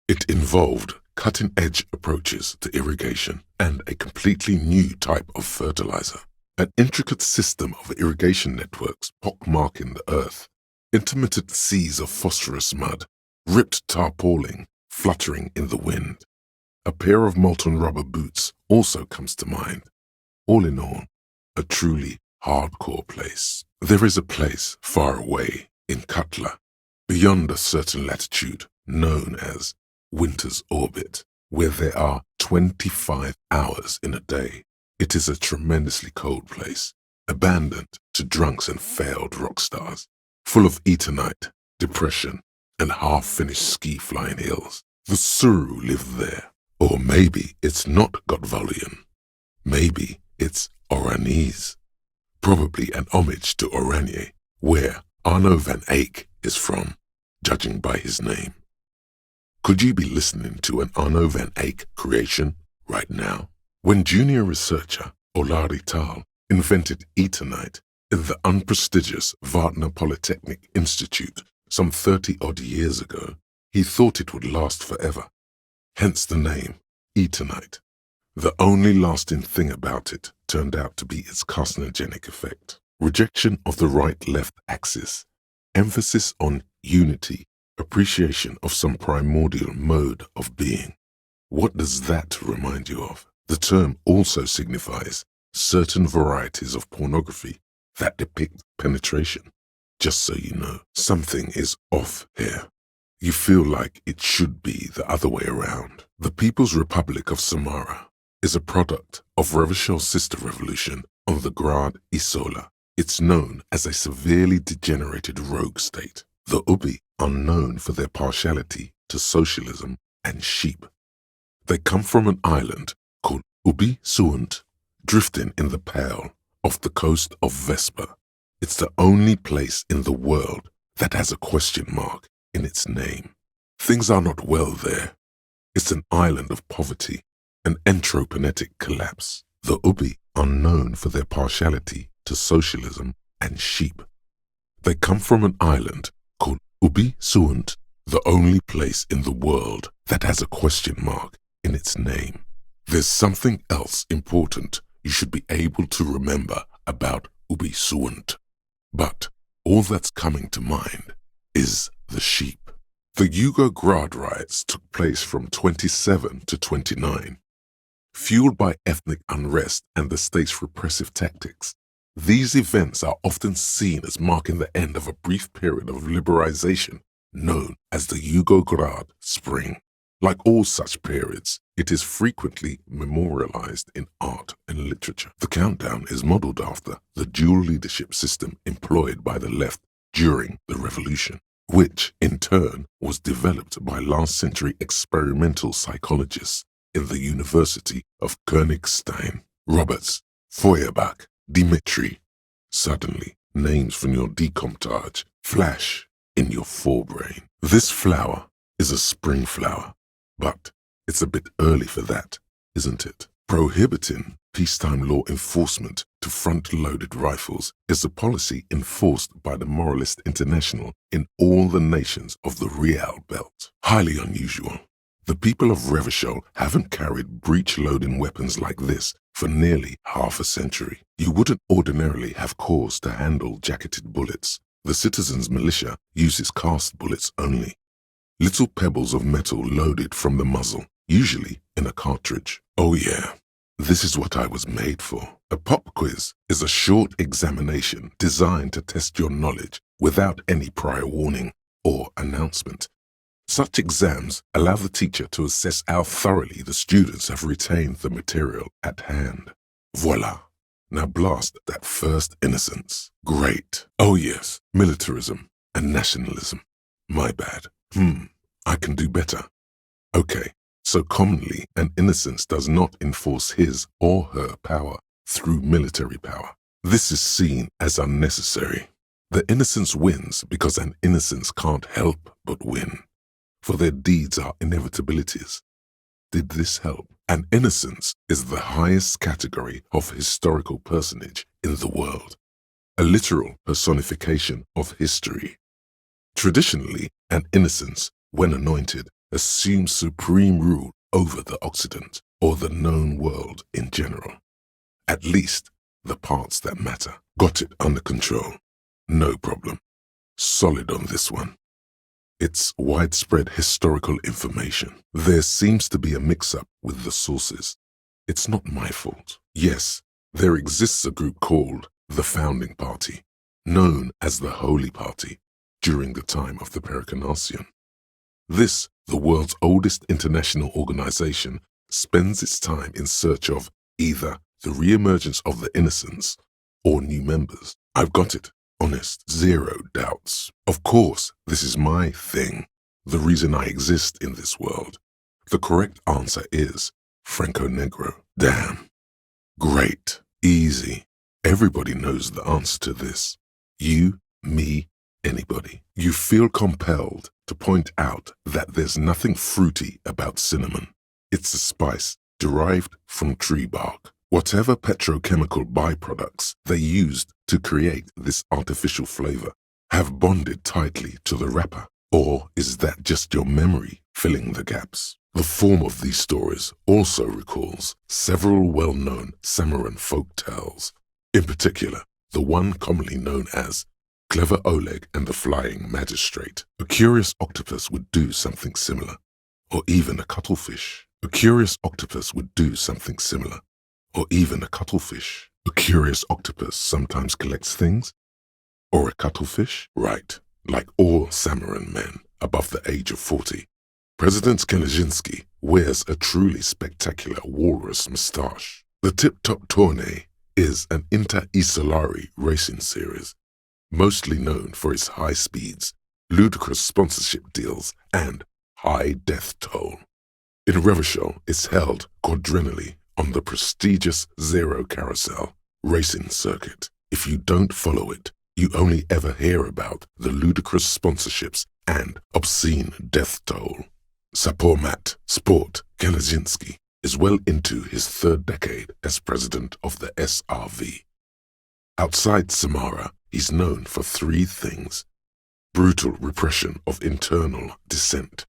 It involved cutting-edge approaches to irrigation and a completely new type of fertilizer. An intricate system of irrigation networks pockmarking the earth, intermittent seas of phosphorus mud, ripped tarpaulin fluttering in the wind. A pair of molten rubber boots also comes to mind. All in all, a truly hardcore place. There is a place far away in Cutler, beyond a certain latitude, known as Winter's Orbit, where there are 25 hours in a day. It is a tremendously cold place, abandoned to drunks and failed rock stars, full of eternite, depression, and half-finished ski-flying hills. The Suru live there. Or maybe it's not Godvolian. Maybe it's Oranese. Probably an homage to Oranje, where Arno van Eyck is from, judging by his name. Could you be listening to an Arno van Eyck creation right now? When junior researcher Olari Tal invented eternite in the unprestigious Wagner Polytechnic Institute some 30-odd years ago, he thought it would last forever. Hence the name, eternite. The only lasting thing about it turned out to be its carcinogenic effect. Rejection of the right-left axis, emphasis on unity, appreciation of some primordial mode of being. What does that remind you of? The term also signifies certain varieties of pornography that depict penetration. Just so you know, something is off here. You feel like it should be the other way around. The People's Republic of Samara is a product of Revachol's sister revolution on the Grad Isola. It's known as a severely degenerated rogue state. The Ubi are known for their partiality to socialism and sheep. They come from an island called Ubi Suant, drifting in the Pale off the coast of Vespa. It's the only place in the world that has a question mark in its name. Things are not well there. It's an island of poverty, an entropinetic collapse. The Ubi are known for their partiality to socialism and sheep. They come from an island called Ubi Suant, the only place in the world that has a question mark in its name. There's something else important you should be able to remember about Ubi Suant. But all that's coming to mind is the sheep. The Yugo-Grad riots took place from 27 to 29. Fueled by ethnic unrest and the state's repressive tactics, these events are often seen as marking the end of a brief period of liberalization known as the Yugo-Grad Spring. Like all such periods, it is frequently memorialized in art and literature. The countdown is modeled after the dual leadership system employed by the left during the revolution, which in turn was developed by last-century experimental psychologists in the University of Königstein. Roberts, Feuerbach, Dimitri. Suddenly, names from your decomptage flash in your forebrain. This flower is a spring flower, but it's a bit early for that, isn't it? Prohibiting peacetime law enforcement to front-loaded rifles is a policy enforced by the Moralist International in all the nations of the Real Belt. Highly unusual. The people of Revachol haven't carried breech-loading weapons like this for nearly half a century. You wouldn't ordinarily have cause to handle jacketed bullets. The citizens' militia uses cast bullets only. Little pebbles of metal loaded from the muzzle, usually in a cartridge. Oh yeah, this is what I was made for. A pop quiz is a short examination designed to test your knowledge without any prior warning or announcement. Such exams allow the teacher to assess how thoroughly the students have retained the material at hand. Voila! Now blast that first innocence. Great. Oh yes, militarism and nationalism. My bad. I can do better. Okay, so commonly an innocence does not enforce his or her power through military power. This is seen as unnecessary. The innocence wins because an innocence can't help but win, for their deeds are inevitabilities. Did this help? An innocence is the highest category of historical personage in the world, a literal personification of history. Traditionally, an innocence, when anointed, assumes supreme rule over the Occident or the known world in general. At least, the parts that matter. Got it under control. No problem. Solid on this one. It's widespread historical information. There seems to be a mix-up with the sources. It's not my fault. Yes, there exists a group called the Founding Party, known as the Holy Party, during the time of the Pericarnacian. This, the world's oldest international organization, spends its time in search of either the re-emergence of the innocents or new members. I've got it. Honest, zero doubts. Of course, this is my thing, the reason I exist in this world. The correct answer is Franco-Negro. Damn. Great. Easy. Everybody knows the answer to this. You, me, anybody. You feel compelled to point out that there's nothing fruity about cinnamon. It's a spice derived from tree bark. Whatever petrochemical byproducts they used to create this artificial flavor have bonded tightly to the wrapper. Or is that just your memory filling the gaps? The form of these stories also recalls several well-known Samoan folk tales. In particular, the one commonly known as Clever Oleg and the Flying Magistrate. A curious octopus would do something similar. Or even a cuttlefish. A curious octopus would do something similar. Or even a cuttlefish. A curious octopus sometimes collects things? Or a cuttlefish? Right, like all Samoan men above the age of 40. President Kaczynski wears a truly spectacular walrus moustache. The Tip Top Tournée is an inter-Isolari racing series, mostly known for its high speeds, ludicrous sponsorship deals, and high death toll. In Revachol, it's held quadrennially on the prestigious Zero Carousel racing circuit. If you don't follow it, you only ever hear about the ludicrous sponsorships and obscene death toll. Sapormat Sport Kaczynski is well into his third decade as president of the SRV. Outside Samara, he's known for three things: brutal repression of internal dissent,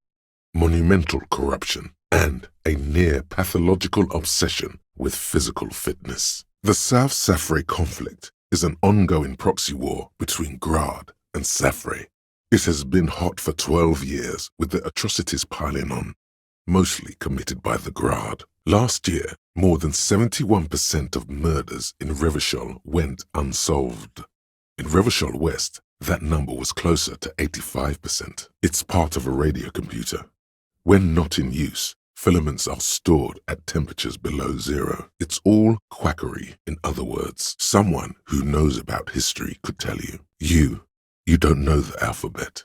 monumental corruption, and a near-pathological obsession with physical fitness. The South Safre conflict is an ongoing proxy war between Grad and Safre. It has been hot for 12 years, with the atrocities piling on, mostly committed by the Grad. Last year, more than 71% of murders in Revachol went unsolved. In Revachol West, that number was closer to 85%. It's part of a radio computer. When not in use, filaments are stored at temperatures below zero. It's all quackery, in other words. Someone who knows about history could tell you. You don't know the alphabet.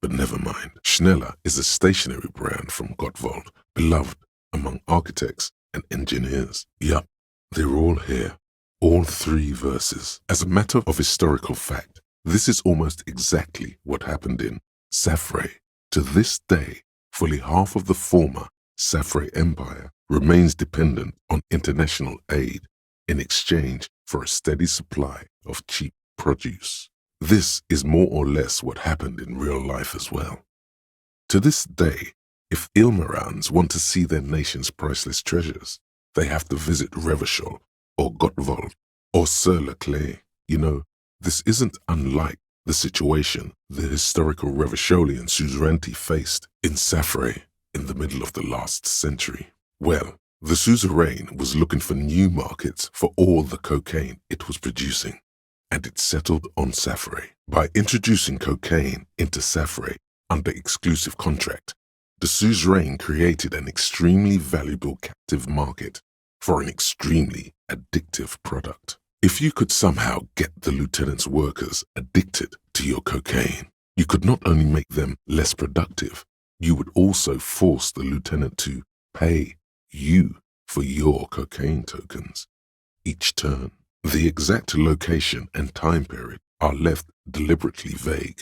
But never mind. Schneller is a stationery brand from Gottwald, beloved among architects and engineers. Yup, they're all here. All three verses. As a matter of historical fact, this is almost exactly what happened in Safre. To this day, fully half of the former Safre Empire remains dependent on international aid in exchange for a steady supply of cheap produce. This is more or less what happened in real life as well. To this day, If Ilmarans want to see their nation's priceless treasures, they have to visit Revachol or Gottwald or Sur-la-Clay. You know, this isn't unlike the situation the historical Revacholian suzerainty faced in Safre in the middle of the last century. Well, the suzerain was looking for new markets for all the cocaine it was producing, and it settled on Safre. By introducing cocaine into Safre under exclusive contract, the suzerain created an extremely valuable captive market for an extremely addictive product. If you could somehow get the lieutenant's workers addicted to your cocaine, you could not only make them less productive, you would also force the lieutenant to pay you for your cocaine tokens each turn. The exact location and time period are left deliberately vague,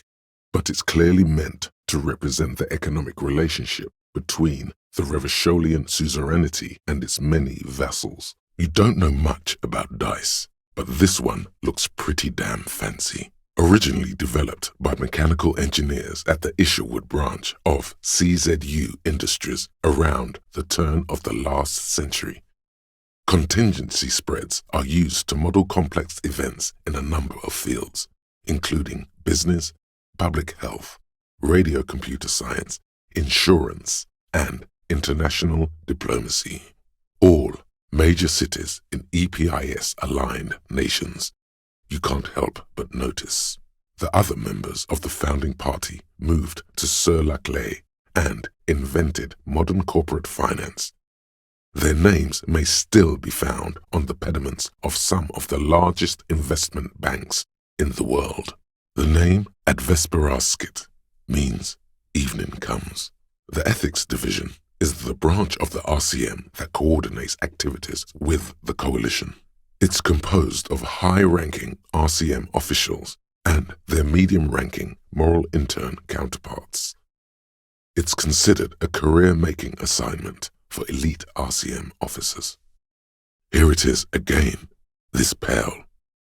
but it's clearly meant to represent the economic relationship between the Revacholian suzerainty and its many vassals. You don't know much about dice, but this one looks pretty damn fancy. Originally developed by mechanical engineers at the Isherwood branch of CZU Industries around the turn of the last century. Contingency spreads are used to model complex events in a number of fields, including business, public health, radio computer science, insurance, and international diplomacy. All major cities in EPIS-aligned nations. You can't help but notice. The other members of the founding party moved to Sur-la-Clay and invented modern corporate finance. Their names may still be found on the pediments of some of the largest investment banks in the world. The name Advesperaskit means evening comes. The ethics division is the branch of the RCM that coordinates activities with the coalition. It's composed of high-ranking RCM officials and their medium-ranking moral intern counterparts. It's considered a career-making assignment for elite RCM officers. Here it is again, this pale.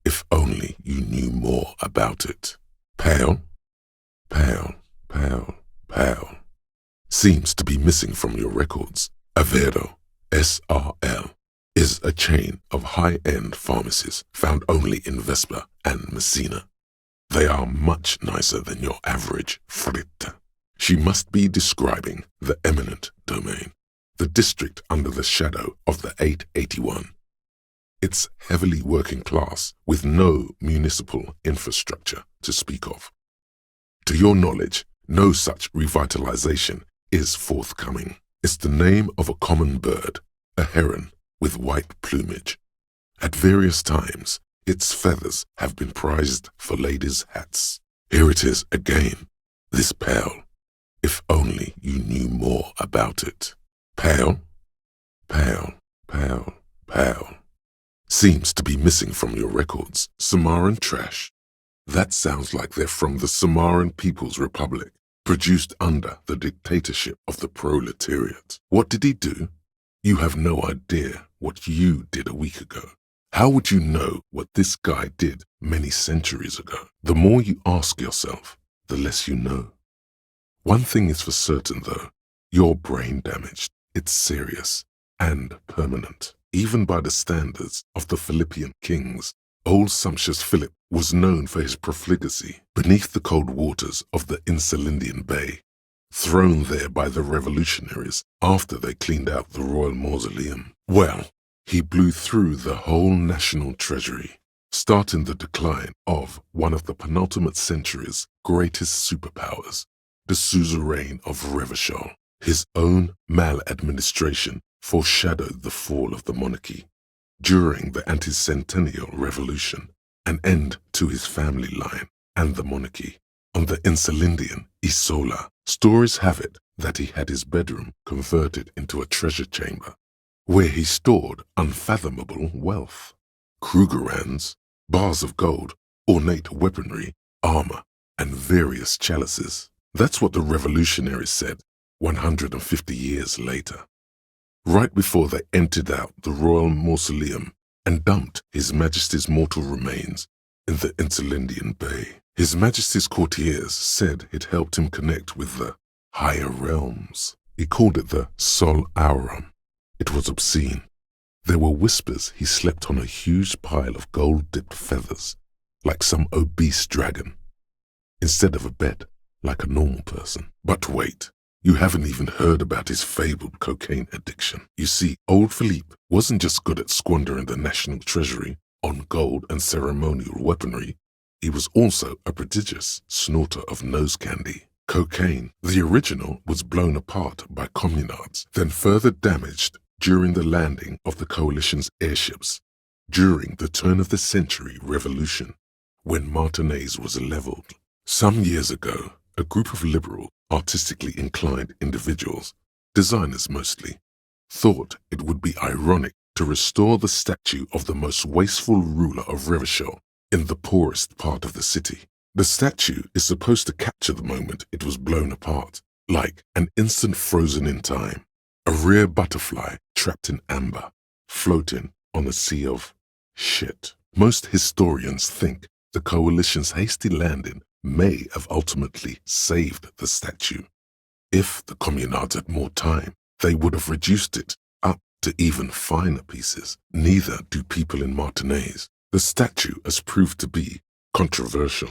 If only you knew more about it. Pale, pale, pale, pale. Seems to be missing from your records. Aveiro, SRL, is a chain of high-end pharmacies found only in Vespa and Messina. They are much nicer than your average fritta. She must be describing the eminent domain, the district under the shadow of the 881. It's heavily working class with no municipal infrastructure to speak of. To your knowledge, no such revitalization is forthcoming. It's the name of a common bird, a heron with white plumage. At various times, its feathers have been prized for ladies' hats. Here it is again, this pale. If only you knew more about it. Pale, pale, pale, pale. Seems to be missing from your records. Samaran trash. That sounds like they're from the Samaran People's Republic, produced under the dictatorship of the proletariat. What did he do? You have no idea what you did a week ago. How would you know what this guy did many centuries ago? The more you ask yourself, the less you know. One thing is for certain, though. You're brain damaged. It's serious and permanent. Even by the standards of the Philippian kings, old sumptuous Philip was known for his profligacy beneath the cold waters of the Insulindian Bay, thrown there by the revolutionaries after they cleaned out the royal mausoleum. Well, he blew through the whole national treasury, starting the decline of one of the penultimate century's greatest superpowers, the suzerain of Revachol. His own maladministration foreshadowed the fall of the monarchy. During the anti-centennial revolution, an end to his family line and the monarchy. On the Insulindian Isola, stories have it that he had his bedroom converted into a treasure chamber, where he stored unfathomable wealth. Krugerrands, bars of gold, ornate weaponry, armor, and various chalices. That's what the revolutionaries said 150 years later, right before they emptied out the royal mausoleum and dumped His Majesty's mortal remains in the Insulindian Bay. His Majesty's courtiers said it helped him connect with the higher realms. He called it the Sol Aurum. It was obscene. There were whispers he slept on a huge pile of gold-dipped feathers, like some obese dragon, instead of a bed, like a normal person. But wait, you haven't even heard about his fabled cocaine addiction. You see, old Philippe wasn't just good at squandering the national treasury on gold and ceremonial weaponry, he was also a prodigious snorter of nose candy. Cocaine, the original, was blown apart by communards, then further damaged during the landing of the coalition's airships during the turn-of-the-century revolution, when Martinaise was leveled. Some years ago, a group of liberal, artistically inclined individuals, designers mostly, thought it would be ironic to restore the statue of the most wasteful ruler of Revachol in the poorest part of the city. The statue is supposed to capture the moment it was blown apart, like an instant frozen in time, a rare butterfly trapped in amber, floating on a sea of shit. Most historians think the coalition's hasty landing may have ultimately saved the statue. If the communards had more time, they would have reduced it up to even finer pieces. Neither do people in Martinaise. The statue has proved to be controversial.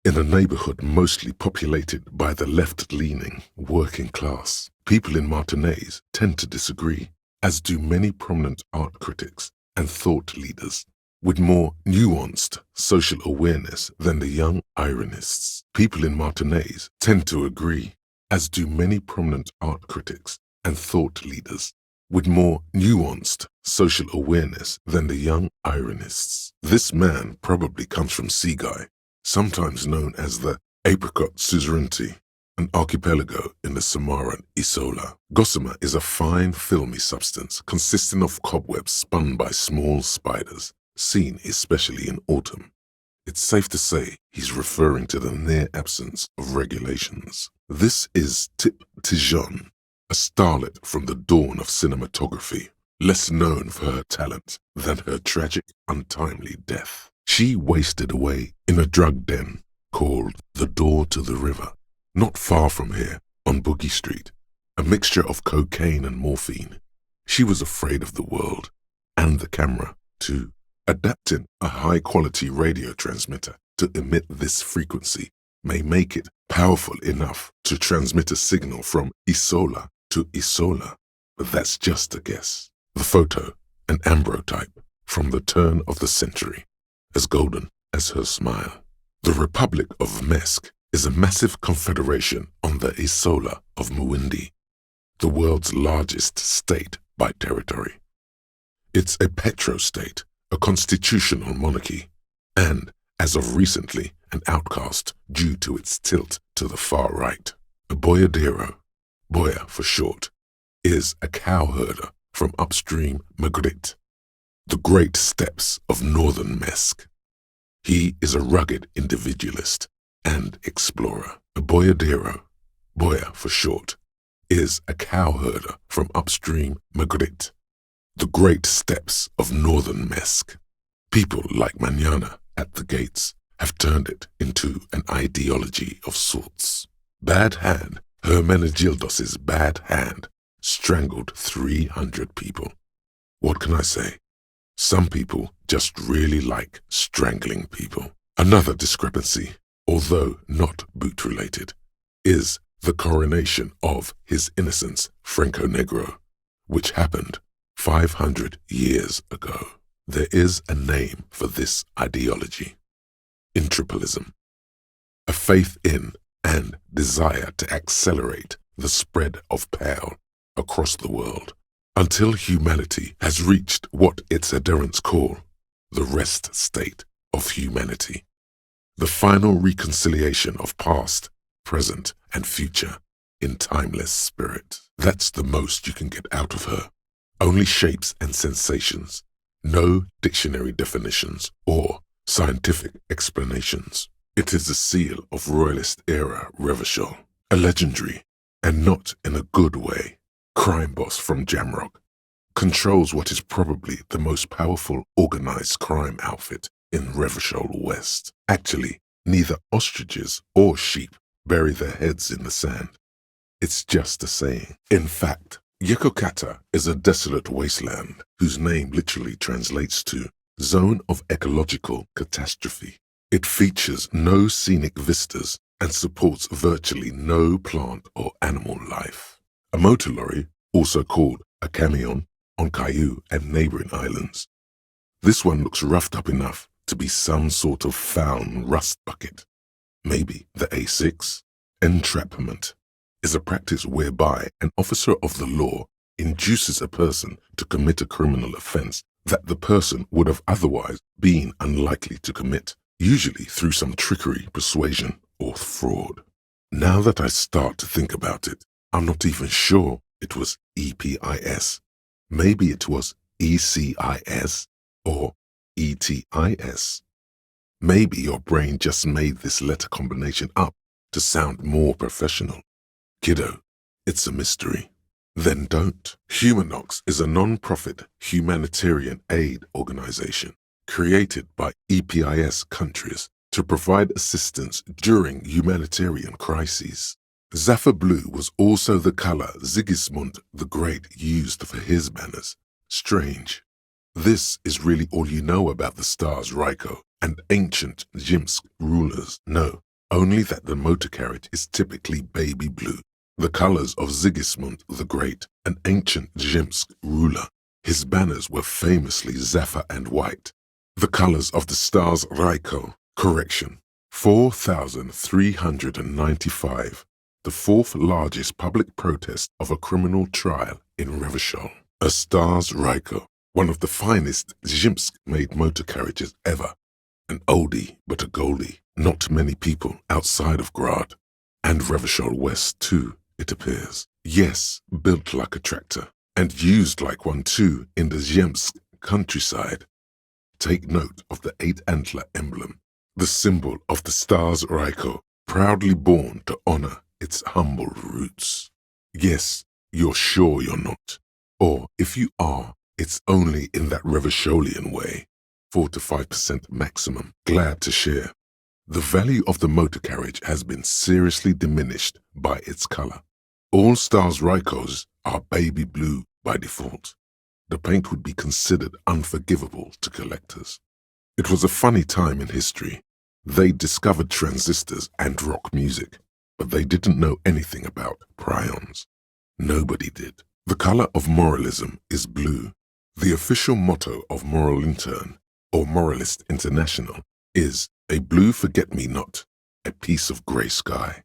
In a neighborhood mostly populated by the left-leaning working class, people in Martinaise tend to disagree, as do many prominent art critics and thought leaders with more nuanced social awareness than the young ironists. People in Martinaise tend to agree, as do many prominent art critics and thought leaders with more nuanced social awareness than the young ironists. This man probably comes from Seaguy, sometimes known as the Apricot Suzerainty, an archipelago in the Samaran Isola. Gossamer is a fine, filmy substance consisting of cobwebs spun by small spiders, seen especially in autumn. It's safe to say he's referring to the near absence of regulations. This is Tip Tijon, a starlet from the dawn of cinematography, less known for her talent than her tragic, untimely death. She wasted away in a drug den called the Door to the River, not far from here, on Boogie Street, a mixture of cocaine and morphine. She was afraid of the world, and the camera, too. Adapting a high-quality radio transmitter to emit this frequency may make it powerful enough to transmit a signal from Isola to Isola, but that's just a guess. The photo, an ambrotype from the turn of the century, as golden as her smile. The Republic of Mesk is a massive confederation on the Isola of Muindi, the world's largest state by territory. It's a petrostate, a constitutional monarchy, and, as of recently, an outcast due to its tilt to the far right. A boyadero, boya for short, is a cowherder from upstream Magritte, the great steppes of northern Mesk. He is a rugged individualist and explorer. A boyadero, boya for short, is a cowherder from upstream Magritte, the great steppes of northern Mesk. People like Manana at the gates have turned it into an ideology of sorts. Bad Hand, Hermenegildos's bad hand, strangled 300 people. What can I say? Some people just really like strangling people. Another discrepancy, although not boot-related, is the coronation of His Innocence Franco Negro, which happened 500 years ago. There is a name for this ideology: intrapalism, a faith in and desire to accelerate the spread of power across the world until humanity has reached what its adherents call the rest state of humanity, the final reconciliation of past, present, and future in timeless spirit. That's the most you can get out of her. Only shapes and sensations, no dictionary definitions or scientific explanations. It is the seal of royalist-era Revachol, a legendary, and not in a good way, crime boss from Jamrock, controls what is probably the most powerful organized crime outfit in Revachol West. Actually, neither ostriches or sheep bury their heads in the sand. It's just a saying. In fact, Yekokata is a desolate wasteland whose name literally translates to Zone of Ecological Catastrophe. It features no scenic vistas and supports virtually no plant or animal life. A motor lorry, also called a camion, on Cayeux and neighboring islands. This one looks roughed up enough to be some sort of found rust bucket. Maybe the A6? Entrapment is a practice whereby an officer of the law induces a person to commit a criminal offense that the person would have otherwise been unlikely to commit, usually through some trickery, persuasion, or fraud. Now that I start to think about it, I'm not even sure it was EPIS. Maybe it was ECIS or ETIS. Maybe your brain just made this letter combination up to sound more professional. Kiddo, it's a mystery. Then don't. Humanox is a non-profit humanitarian aid organization created by EPIS countries to provide assistance during humanitarian crises. Zephyr blue was also the color Sigismund the Great used for his banners. Strange. This is really all you know about the stars Ryko and ancient Jimsk rulers. No, only that the motor carriage is typically baby blue, the colors of Sigismund the Great, an ancient Jimsk ruler. His banners were famously zephyr and white. The colors of the stars Ryko, 4,395, the fourth largest public protest of a criminal trial in Revachol. A stars Ryko, one of the finest Jimsk-made motor carriages ever. An oldie but a goldie. Not many people outside of Grad. And Revachol West too, it appears. Yes, built like a tractor, and used like one too in the Zemsk countryside. Take note of the 8-antler emblem, the symbol of the stars Ryko, proudly born to honor its humble roots. Yes, you're sure you're not. Or if you are, it's only in that Revacholian way. 4 to 5% maximum. Glad to share. The value of the motor carriage has been seriously diminished by its color. All stars Rykos are baby blue by default. The paint would be considered unforgivable to collectors. It was a funny time in history. They discovered transistors and rock music, but they didn't know anything about prions. Nobody did. The color of moralism is blue. The official motto of Moral Intern, or Moralist International, is a blue forget-me-not, a piece of grey sky.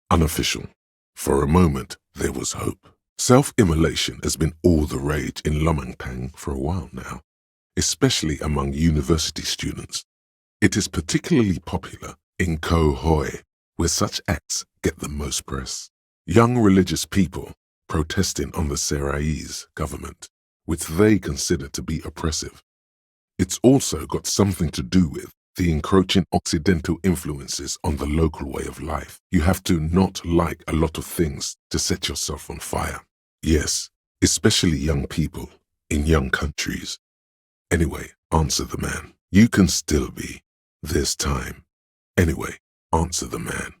Unofficial. For a moment, there was hope. Self-immolation has been all the rage in Lomangpang for a while now, especially among university students. It is particularly popular in Koh Hoi, where such acts get the most press. Young religious people protesting on the Seraise government, which they consider to be oppressive. It's also got something to do with the encroaching Occidental influences on the local way of life. You have to not like a lot of things to set yourself on fire. Yes, especially young people in young countries. Anyway, answer the man. You can still be. There's time. Anyway, answer the man.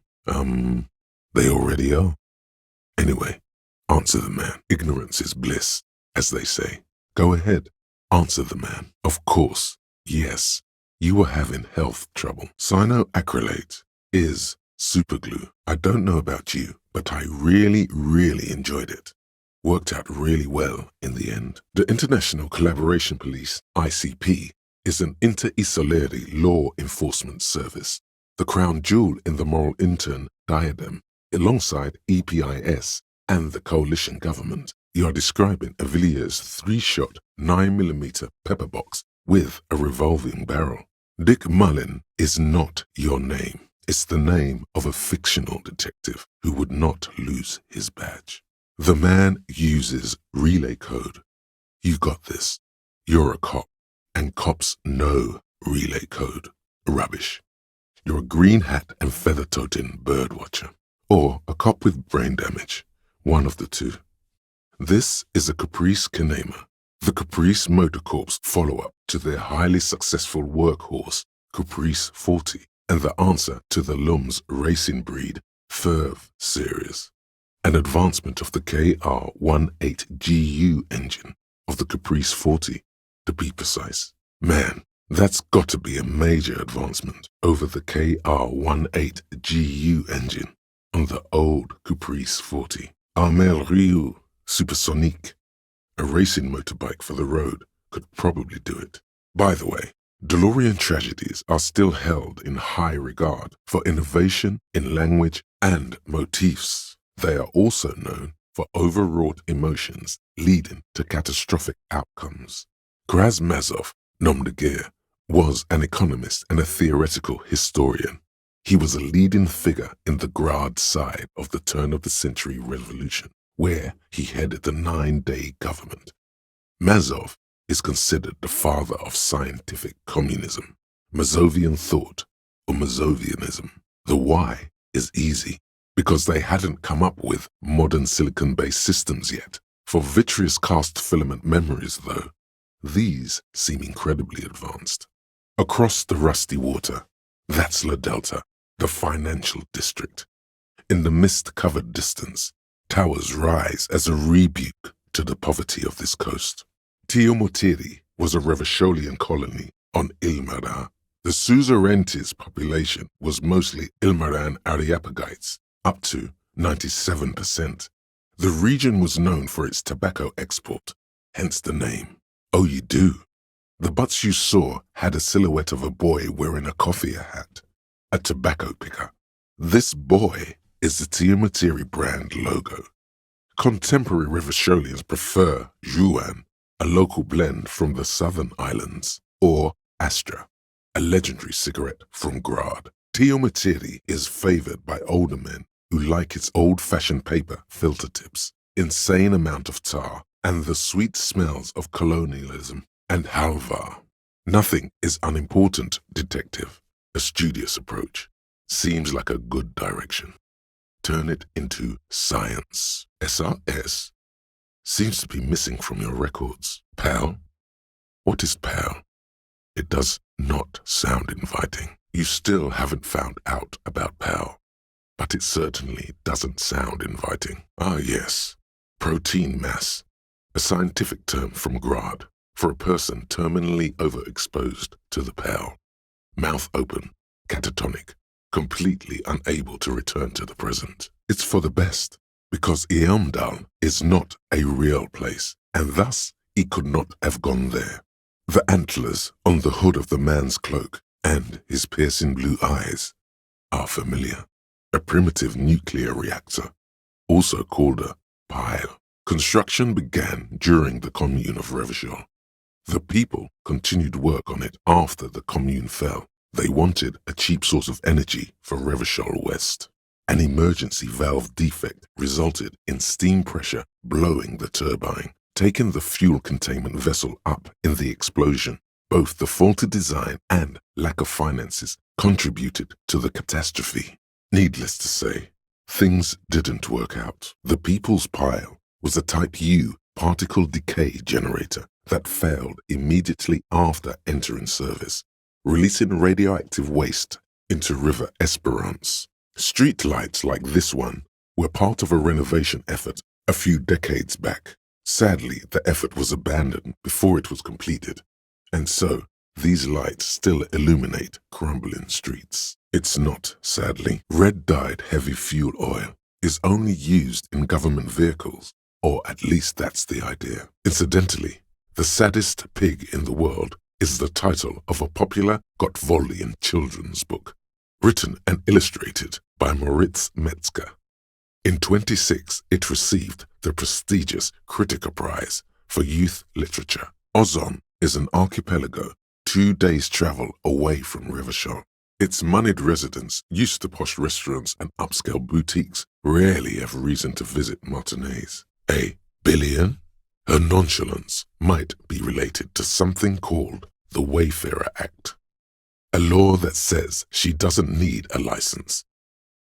They already are. Anyway, answer the man. Ignorance is bliss, as they say. Go ahead. Answer the man. Of course, yes, you were having health trouble. Cyanoacrylate is superglue. I don't know about you, but I really enjoyed it. Worked out really well in the end. The International Collaboration Police, ICP, is an inter-Isolari law enforcement service, the crown jewel in the Moral Intern diadem, alongside EPIS and the coalition government. You are describing a Villiers 3-shot 9mm pepper box with a revolving barrel. Dick Mullen is not your name. It's the name of a fictional detective who would not lose his badge. The man uses relay code. You got this. You're a cop, and cops know relay code. Rubbish. You're a green hat and feather-toting bird watcher, or a cop with brain damage. One of the two. This is a Caprice Kinema, the Caprice Motor Corps follow-up to their highly successful workhorse, Caprice 40, and the answer to the Lum's racing breed, Ferv series. an advancement of the KR-18GU engine of the Caprice 40, to be precise. Man, that's got to be a major advancement over the KR-18GU engine on the old Caprice 40. Armel Ryu Supersonique, a racing motorbike for the road, could probably do it. By the way, DeLorean tragedies are still held in high regard for innovation in language and motifs. They are also known for overwrought emotions leading to catastrophic outcomes. Karamazov, nom de guerre, was an economist and a theoretical historian. He was a leading figure in the Grad side of the turn-of-the-century revolution, where he headed the 9-day government. Mazov is considered the father of scientific communism, Mazovian thought, or Mazovianism. The why is easy, because they hadn't come up with modern silicon-based systems yet. For vitreous cast filament memories, though, these seem incredibly advanced. Across the rusty water, that's La Delta, the financial district. In the mist-covered distance, towers rise as a rebuke to the poverty of this coast. Tiomotiri was a Revacholian colony on Ilmaran. The suzerainty's population was mostly Ilmaran Areopagites, up to 97%. The region was known for its tobacco export, hence the name. Oh, you do? The butts you saw had a silhouette of a boy wearing a coffee hat, a tobacco picker. This boy is the Tiomotiri brand logo. Contemporary Revacholians prefer Juan, a local blend from the southern islands, or Astra, a legendary cigarette from Grad. Tiomotiri is favored by older men who like its old-fashioned paper filter tips, insane amount of tar, and the sweet smells of colonialism and halva. Nothing is unimportant, detective. A studious approach. Seems like a good direction. Turn it into science. SRS seems to be missing from your records. Pal? What is pal? It does not sound inviting. You still haven't found out about pal, but it certainly doesn't sound inviting. Ah yes, protein mass, a scientific term from Grad for a person terminally overexposed to the pal. Mouth open, catatonic, completely unable to return to the present. It's for the best, because Eamdal is not a real place, and thus he could not have gone there. The antlers on the hood of the man's cloak and his piercing blue eyes are familiar. A primitive nuclear reactor, also called a pile. Construction began during the Commune of Revachol. The people continued work on it after the Commune fell. They wanted a cheap source of energy for Revachol West. An emergency valve defect resulted in steam pressure blowing the turbine, taking the fuel containment vessel up in the explosion. Both the faulty design and lack of finances contributed to the catastrophe. Needless to say, things didn't work out. The People's Pile was a Type U particle decay generator that failed immediately after entering service, releasing radioactive waste into River Esperance. Street lights like this one were part of a renovation effort a few decades back. Sadly, the effort was abandoned before it was completed, and so these lights still illuminate crumbling streets. It's not, sadly. Red-dyed heavy fuel oil is only used in government vehicles, or at least that's the idea. Incidentally, The Saddest Pig in the World is the title of a popular Gottwaldian children's book, written and illustrated by Moritz Metzger. In 1926, it received the prestigious Kritiker Prize for Youth Literature. Ozon is an archipelago 2 days' travel away from Revachol. Its moneyed residents, used to posh restaurants and upscale boutiques, rarely have reason to visit matinees. A billion? Her nonchalance might be related to something called the Wayfarer Act, a law that says she doesn't need a license.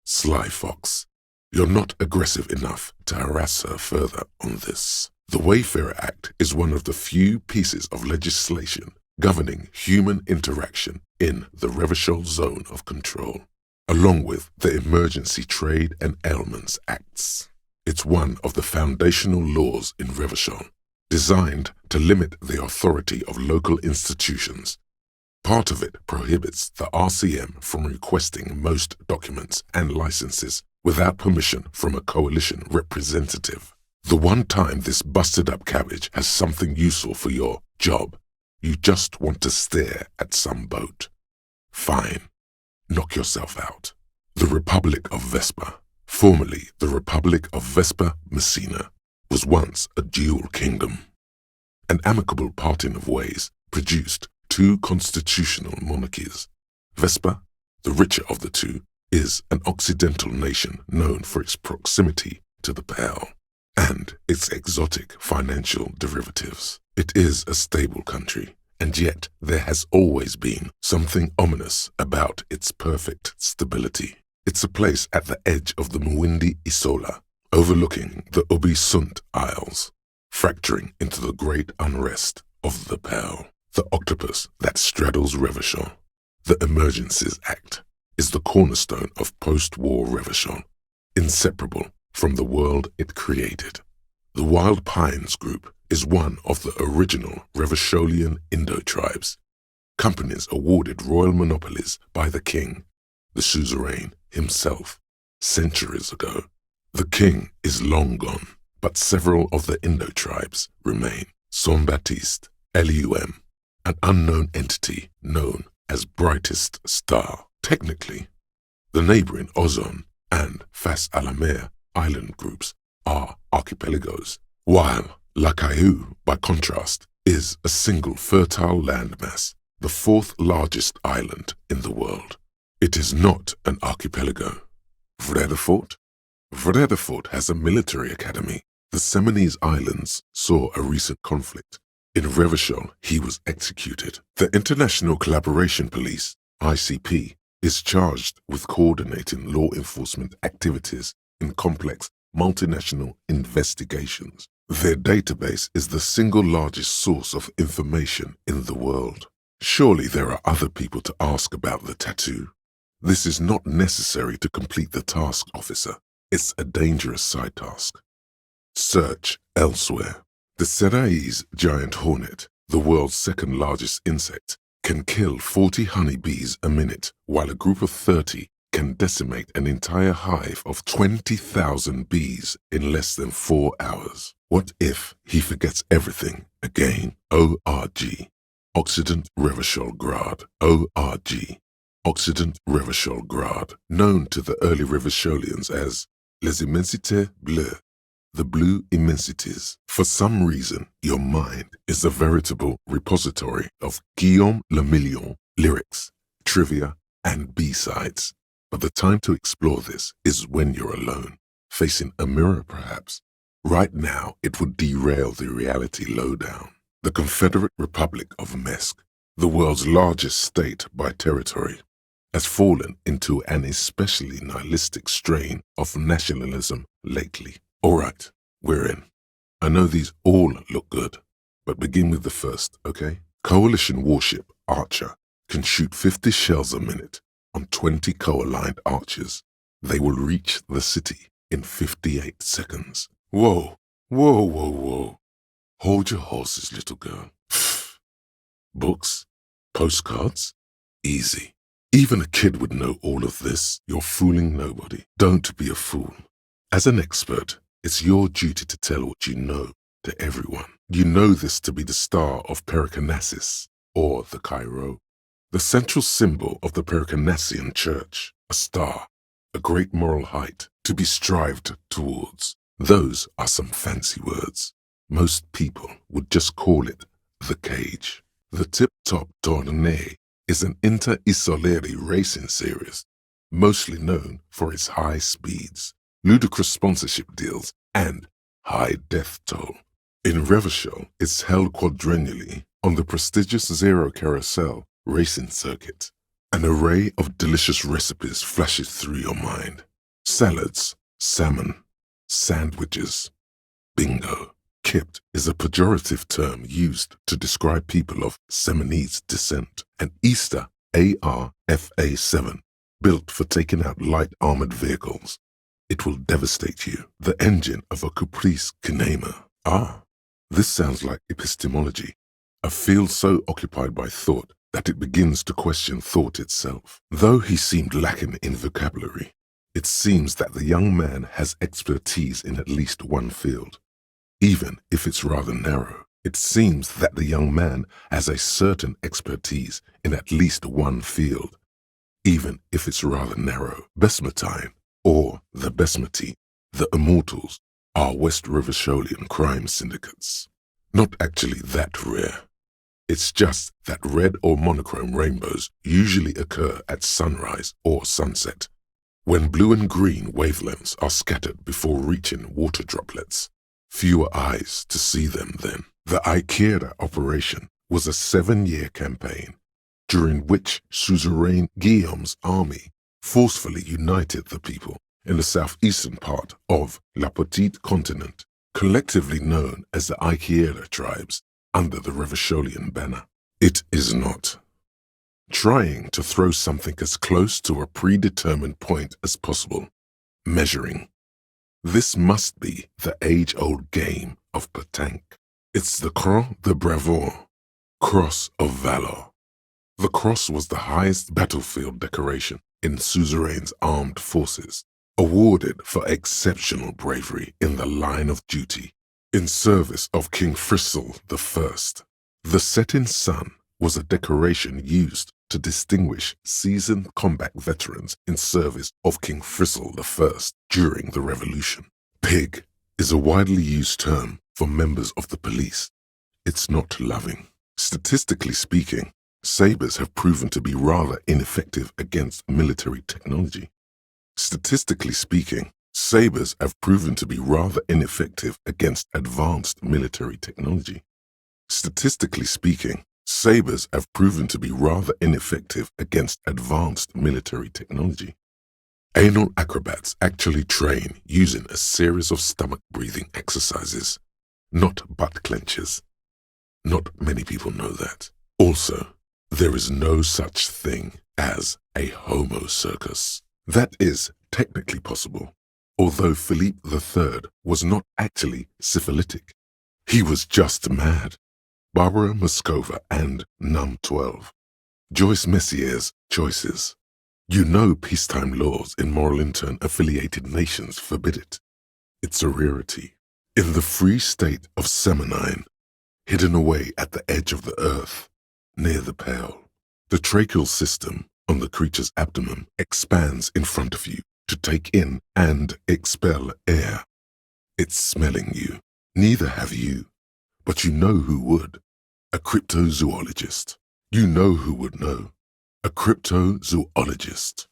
Sly fox, you're not aggressive enough to harass her further on this. The Wayfarer Act is one of the few pieces of legislation governing human interaction in the Revachol Zone of Control, along with the Emergency Trade and Ailments Acts. It's one of the foundational laws in Revachol, designed to limit the authority of local institutions. Part of it prohibits the RCM from requesting most documents and licenses without permission from a coalition representative. The one time this busted-up cabbage has something useful for your job, you just want to stare at some boat. Fine. Knock yourself out. The Republic of Vespa, formerly the Republic of Vespa Messina, was once a dual kingdom. An amicable parting of ways produced two constitutional monarchies. Vespa, the richer of the two, is an occidental nation known for its proximity to the Pale and its exotic financial derivatives. It is a stable country, and yet there has always been something ominous about its perfect stability. It's a place at the edge of the Muindi Isola, overlooking the Ubisunt Isles, fracturing into the great unrest of the Pale. The octopus that straddles Revachol, the Emergencies Act, is the cornerstone of post-war Revachol, inseparable from the world it created. The Wild Pines Group is one of the original Revacholian Indo-tribes, companies awarded royal monopolies by the king, the suzerain himself, centuries ago. The king is long gone, but several of the Indo-tribes remain. Saint-Baptiste, Elysium, an unknown entity known as Brightest Star. Technically, the neighboring Ozon and Fas Alamer island groups are archipelagos, while La Caillou, by contrast, is a single fertile landmass, the fourth largest island in the world. It is not an archipelago. Vredefort? Vredefort has a military academy. The Seminese Islands saw a recent conflict. In Revachol, he was executed. The International Collaboration Police, ICP, is charged with coordinating law enforcement activities in complex multinational investigations. Their database is the single largest source of information in the world. Surely there are other people to ask about the tattoo. This is not necessary to complete the task, officer. It's a dangerous side task. Search elsewhere. The Seraï's giant hornet, the world's second largest insect, can kill 40 honeybees a minute, while a group of 30 can decimate an entire hive of 20,000 bees in less than 4 hours. What if he forgets everything again? ORG. Occident Revachol Grad. ORG. Occident Revachol Grad, known to the early Revacholians as Les Immensités Bleues, the blue immensities. For some reason, your mind is a veritable repository of Guillaume Le Million lyrics, trivia, and B-sides. But the time to explore this is when you're alone, facing a mirror perhaps. Right now, it would derail the reality lowdown. The Confederate Republic of Mesk, the world's largest state by territory, has fallen into an especially nihilistic strain of nationalism lately. All right, we're in. I know these all look good, but begin with the first, okay? Coalition warship Archer can shoot 50 shells a minute on 20 co-aligned archers. They will reach the city in 58 seconds. Whoa, whoa, whoa, whoa. Hold your horses, little girl. Books? Postcards? Easy. Even a kid would know all of this. You're fooling nobody. Don't be a fool. As an expert, it's your duty to tell what you know to everyone. You know this to be the star of Pericarnassus, or the Cairo, the central symbol of the Pericarnassian church, a star, a great moral height to be strived towards. Those are some fancy words. Most people would just call it the cage. The Tip-Top Tournée is an inter-isoleri racing series, mostly known for its high speeds, ludicrous sponsorship deals, and high death toll. In Revachol, it's held quadrennially on the prestigious Zero Carousel racing circuit. An array of delicious recipes flashes through your mind. Salads, salmon, sandwiches. Bingo. Kipped is a pejorative term used to describe people of Seminese descent. An Easter AR-FA-7, built for taking out light armored vehicles. It will devastate you. The engine of a caprice kinema. Ah, this sounds like epistemology. A field so occupied by thought that it begins to question thought itself. Though he seemed lacking in vocabulary, it seems that the young man has expertise in at least one field. Even if it's rather narrow, it seems that the young man has a certain expertise in at least one field. Even if it's rather narrow, Besmatine, or the Besmati, the Immortals, are West Rivisholian crime syndicates. Not actually that rare. It's just that red or monochrome rainbows usually occur at sunrise or sunset, when blue and green wavelengths are scattered before reaching water droplets. Fewer eyes to see them then. The Ikeda operation was a 7-year campaign, during which Suzerain Guillaume's army forcefully united the people in the southeastern part of La Petite Continent, collectively known as the Ikeda tribes, under the Revacholian banner. It is not. Trying to throw something as close to a predetermined point as possible. Measuring. This must be the age-old game of pétanque. It's the Croix de Bravoure, Cross of Valor. The cross was the highest battlefield decoration in Suzerain's armed forces, awarded for exceptional bravery in the line of duty, in service of King Frizzle I. The setting sun was a decoration used to distinguish seasoned combat veterans in service of King Frizzle I during the Revolution. Pig is a widely used term for members of the police. It's not loving. Statistically speaking, sabers have proven to be rather ineffective against military technology. Statistically speaking, sabers have proven to be rather ineffective against advanced military technology. Statistically speaking, sabers have proven to be rather ineffective against advanced military technology. Anal acrobats actually train using a series of stomach breathing exercises, not butt clenches. Not many people know that. Also, there is no such thing as a homo circus. That is technically possible, although Philippe III was not actually syphilitic. He was just mad. Barbara Moscova and Num 12. Joyce Messier's choices. You know peacetime laws in moral intern affiliated nations forbid it. It's a rarity. In the free state of Seminine, hidden away at the edge of the earth, near the pale, the tracheal system on the creature's abdomen expands in front of you to take in and expel air. It's smelling you. Neither have you, but you know who would. A cryptozoologist. You know who would know. A cryptozoologist.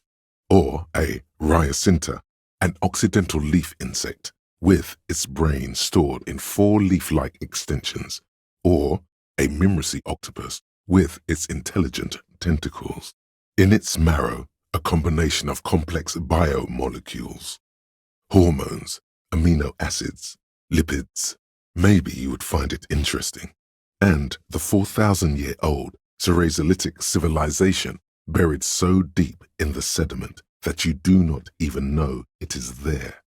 Or a Rhyacintha, an occidental leaf insect with its brain stored in 4 leaf-like extensions. Or a Mimracy octopus with its intelligent tentacles. In its marrow, a combination of complex biomolecules. Hormones, amino acids, lipids. Maybe you would find it interesting. And the 4,000-year-old Cerasolithic civilization buried so deep in the sediment that you do not even know it is there.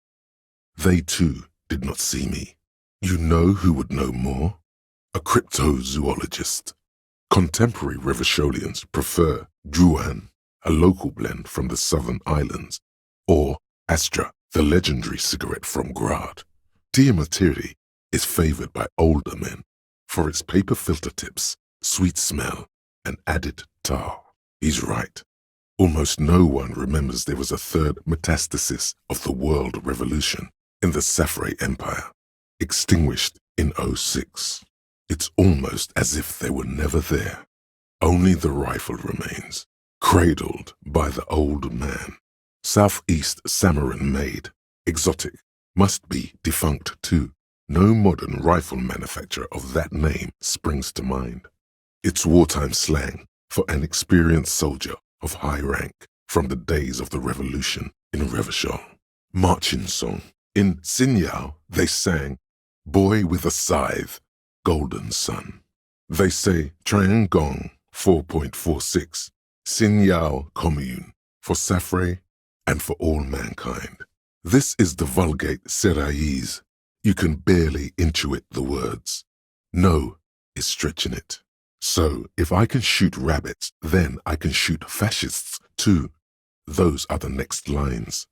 They too did not see me. You know who would know more? A cryptozoologist. Contemporary Revacholians prefer Druan, a local blend from the southern islands, or Astra, the legendary cigarette from Grad. Diamatiri is favored by older men for its paper filter tips, sweet smell, and added tar. He's right. Almost no one remembers there was a third metastasis of the world revolution in the Safre Empire, extinguished in 06. It's almost as if they were never there. Only the rifle remains, cradled by the old man. Southeast Samarin made, exotic, must be defunct too. No modern rifle manufacturer of that name springs to mind. It's wartime slang for an experienced soldier of high rank from the days of the revolution in Revachol. Marching song. In Sinyao, they sang, Boy with a Scythe, Golden Sun. They say Triangong 4.46, Sinyao Commune, for Safre and for all mankind. This is the Vulgate Seraïs. You can barely intuit the words. No is stretching it. So if I can shoot rabbits, then I can shoot fascists too. Those are the next lines.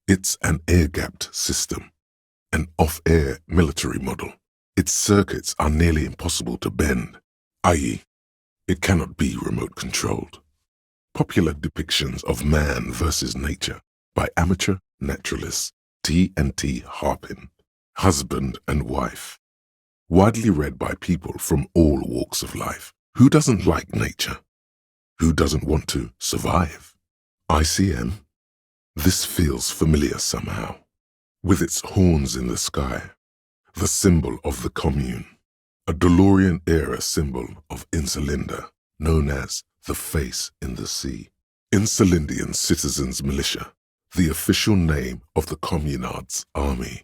It's an air-gapped system, an off-air military model. Its circuits are nearly impossible to bend, i.e., it cannot be remote-controlled. Popular depictions of man versus nature by amateur naturalists T&T Harpin, husband and wife. Widely read by people from all walks of life. Who doesn't like nature? Who doesn't want to survive? ICM? This feels familiar somehow. With its horns in the sky, the symbol of the commune, a DeLorean-era symbol of Insulinda, known as the face in the sea. Insulindian Citizens Militia, the official name of the Communards' army,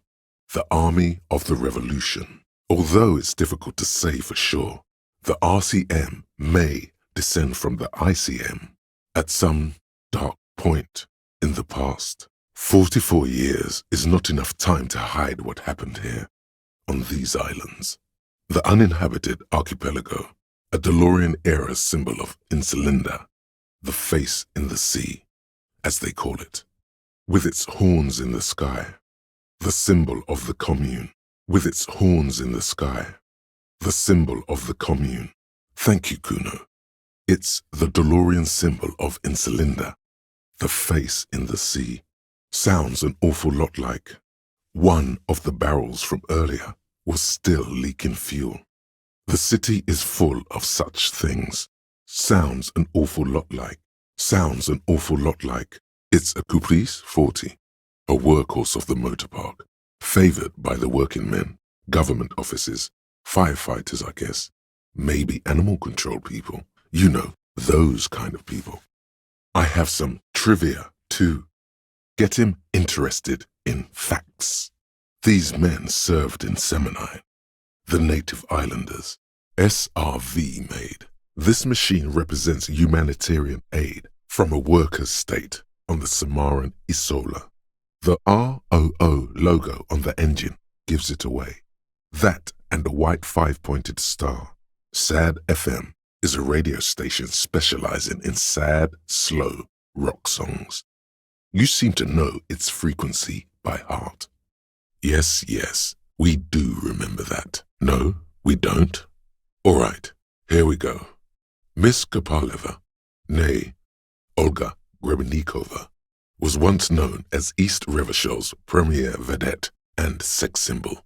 the army of the revolution. Although it's difficult to say for sure, the RCM may descend from the ICM at some dark point in the past. 44 years is not enough time to hide what happened here, on these islands. The uninhabited archipelago, a DeLorean-era symbol of Insulinda, the face in the sea, as they call it, with its horns in the sky, the symbol of the commune, with its horns in the sky, the symbol of the commune. Thank you, Kuno. It's the DeLorean symbol of Insulinda, the face in the sea. Sounds an awful lot like one of the barrels from earlier was still leaking fuel. The city is full of such things. Sounds an awful lot like. Sounds an awful lot like. It's a Caprice 40, a workhorse of the motor park, favored by the working men, government offices, firefighters, I guess, maybe animal control people. You know, those kind of people. I have some trivia, too. Get him interested in facts. These men served in Seminine, the native islanders. SRV made. This machine represents humanitarian aid from a workers' state on the Samaran Isola. The ROO logo on the engine gives it away. That and a white five-pointed star. SAD FM is a radio station specializing in sad, slow rock songs. You seem to know its frequency by heart. Yes, yes, we do remember that. No, we don't. All right, here we go. Miss Kopaleva, nay, Olga Grebenikova, was once known as East Revishol's premier vedette and sex symbol.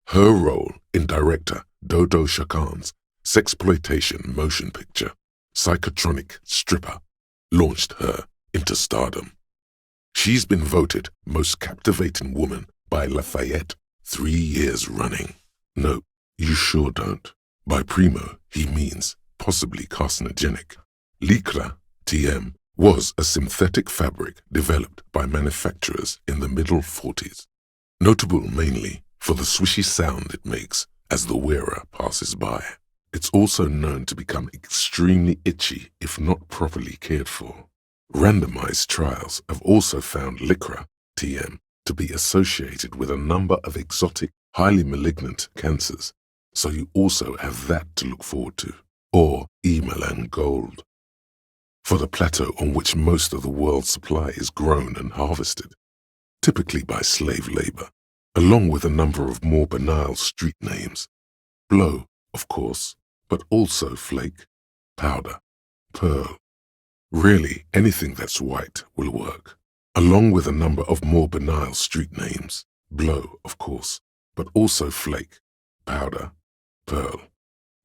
Her role in director Dodo Shakan's sexploitation motion picture, Psychotronic Stripper, launched her into stardom. She's been voted most captivating woman by Lafayette 3 years running. No, you sure don't. By primo, he means possibly carcinogenic. Lycra, TM, was a synthetic fabric developed by manufacturers in the middle 40s, notable mainly for the swishy sound it makes as the wearer passes by. It's also known to become extremely itchy if not properly cared for. Randomized trials have also found Lycra, TM, to be associated with a number of exotic, highly malignant cancers, so you also have that to look forward to. Or Emalan gold, for the plateau on which most of the world's supply is grown and harvested, typically by slave labor, along with a number of more banal street names. Blow, of course, but also flake, powder, pearl. Really, anything that's white will work, along with a number of more banal street names. Blow, of course, but also flake, powder, pearl.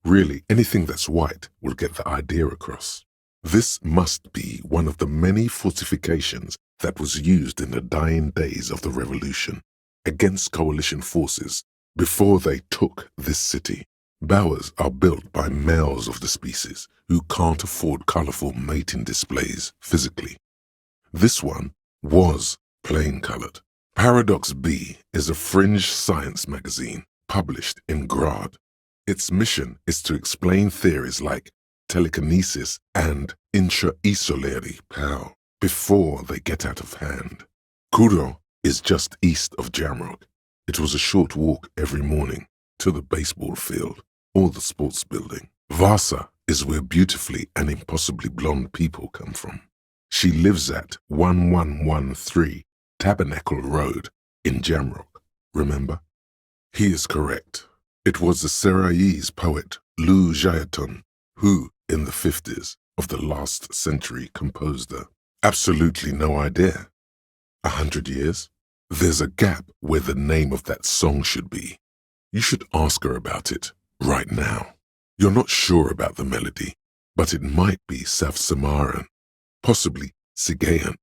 Really, anything that's white will get the idea across. This must be one of the many fortifications that was used in the dying days of the revolution against coalition forces before they took this city. Bowers are built by males of the species who can't afford colorful mating displays physically. This one was plain-colored. Paradox B is a fringe science magazine published in Grad. Its mission is to explain theories like telekinesis and intra-isolary power before they get out of hand. Kuro is just east of Jamrock. It was a short walk every morning to the baseball field or the sports building. Vasa is where beautifully and impossibly blonde people come from. She lives at 1113 Tabernacle Road in Jamrock, remember? He is correct. It was the Seraillese poet Lou Jayaton who, in the 50s of the last century, composed her. Absolutely no idea. 100 years? There's a gap where the name of that song should be. You should ask her about it right now. You're not sure about the melody, but it might be South Samaran, possibly Sigayan,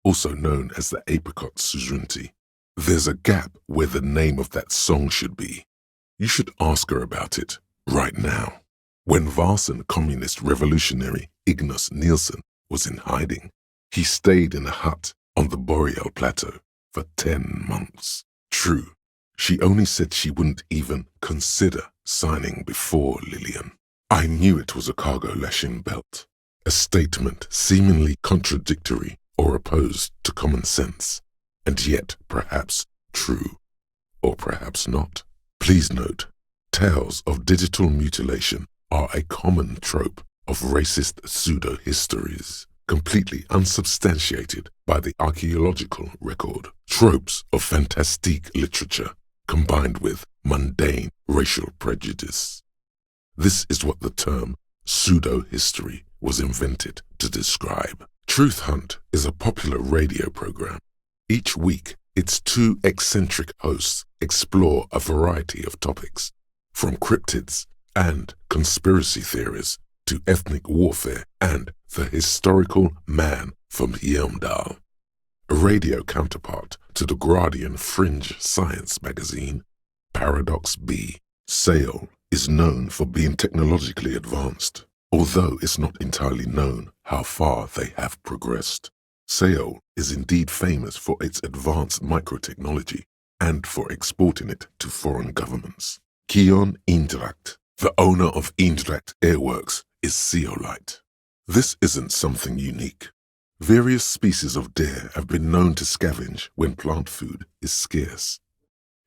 also known as the apricot suzerainty. There's a gap where the name of that song should be. You should ask her about it right now. When Varson communist revolutionary Ignace Nielsen was in hiding, he stayed in a hut on the Boreal Plateau for 10 months. True, she only said she wouldn't even consider signing before Lillian. I knew it was a cargo lashing belt, a statement seemingly contradictory or opposed to common sense, and yet perhaps true, or perhaps not. Please note, tales of digital mutilation are a common trope of racist pseudo-histories, completely unsubstantiated by the archaeological record. Tropes of fantastique literature combined with mundane racial prejudice. This is what the term pseudo-history was invented to describe. Truth Hunt is a popular radio program. Each week, its two eccentric hosts explore a variety of topics, from cryptids and conspiracy theories to ethnic warfare and the historical man from Heimdall. A radio counterpart to the Guardian fringe science magazine, Paradox B. Sale is known for being technologically advanced, although it's not entirely known how far they have progressed. Sale is indeed famous for its advanced microtechnology and for exporting it to foreign governments. Kion Indracht, the owner of Indracht Airworks, is zeolite. This isn't something unique. Various species of deer have been known to scavenge when plant food is scarce.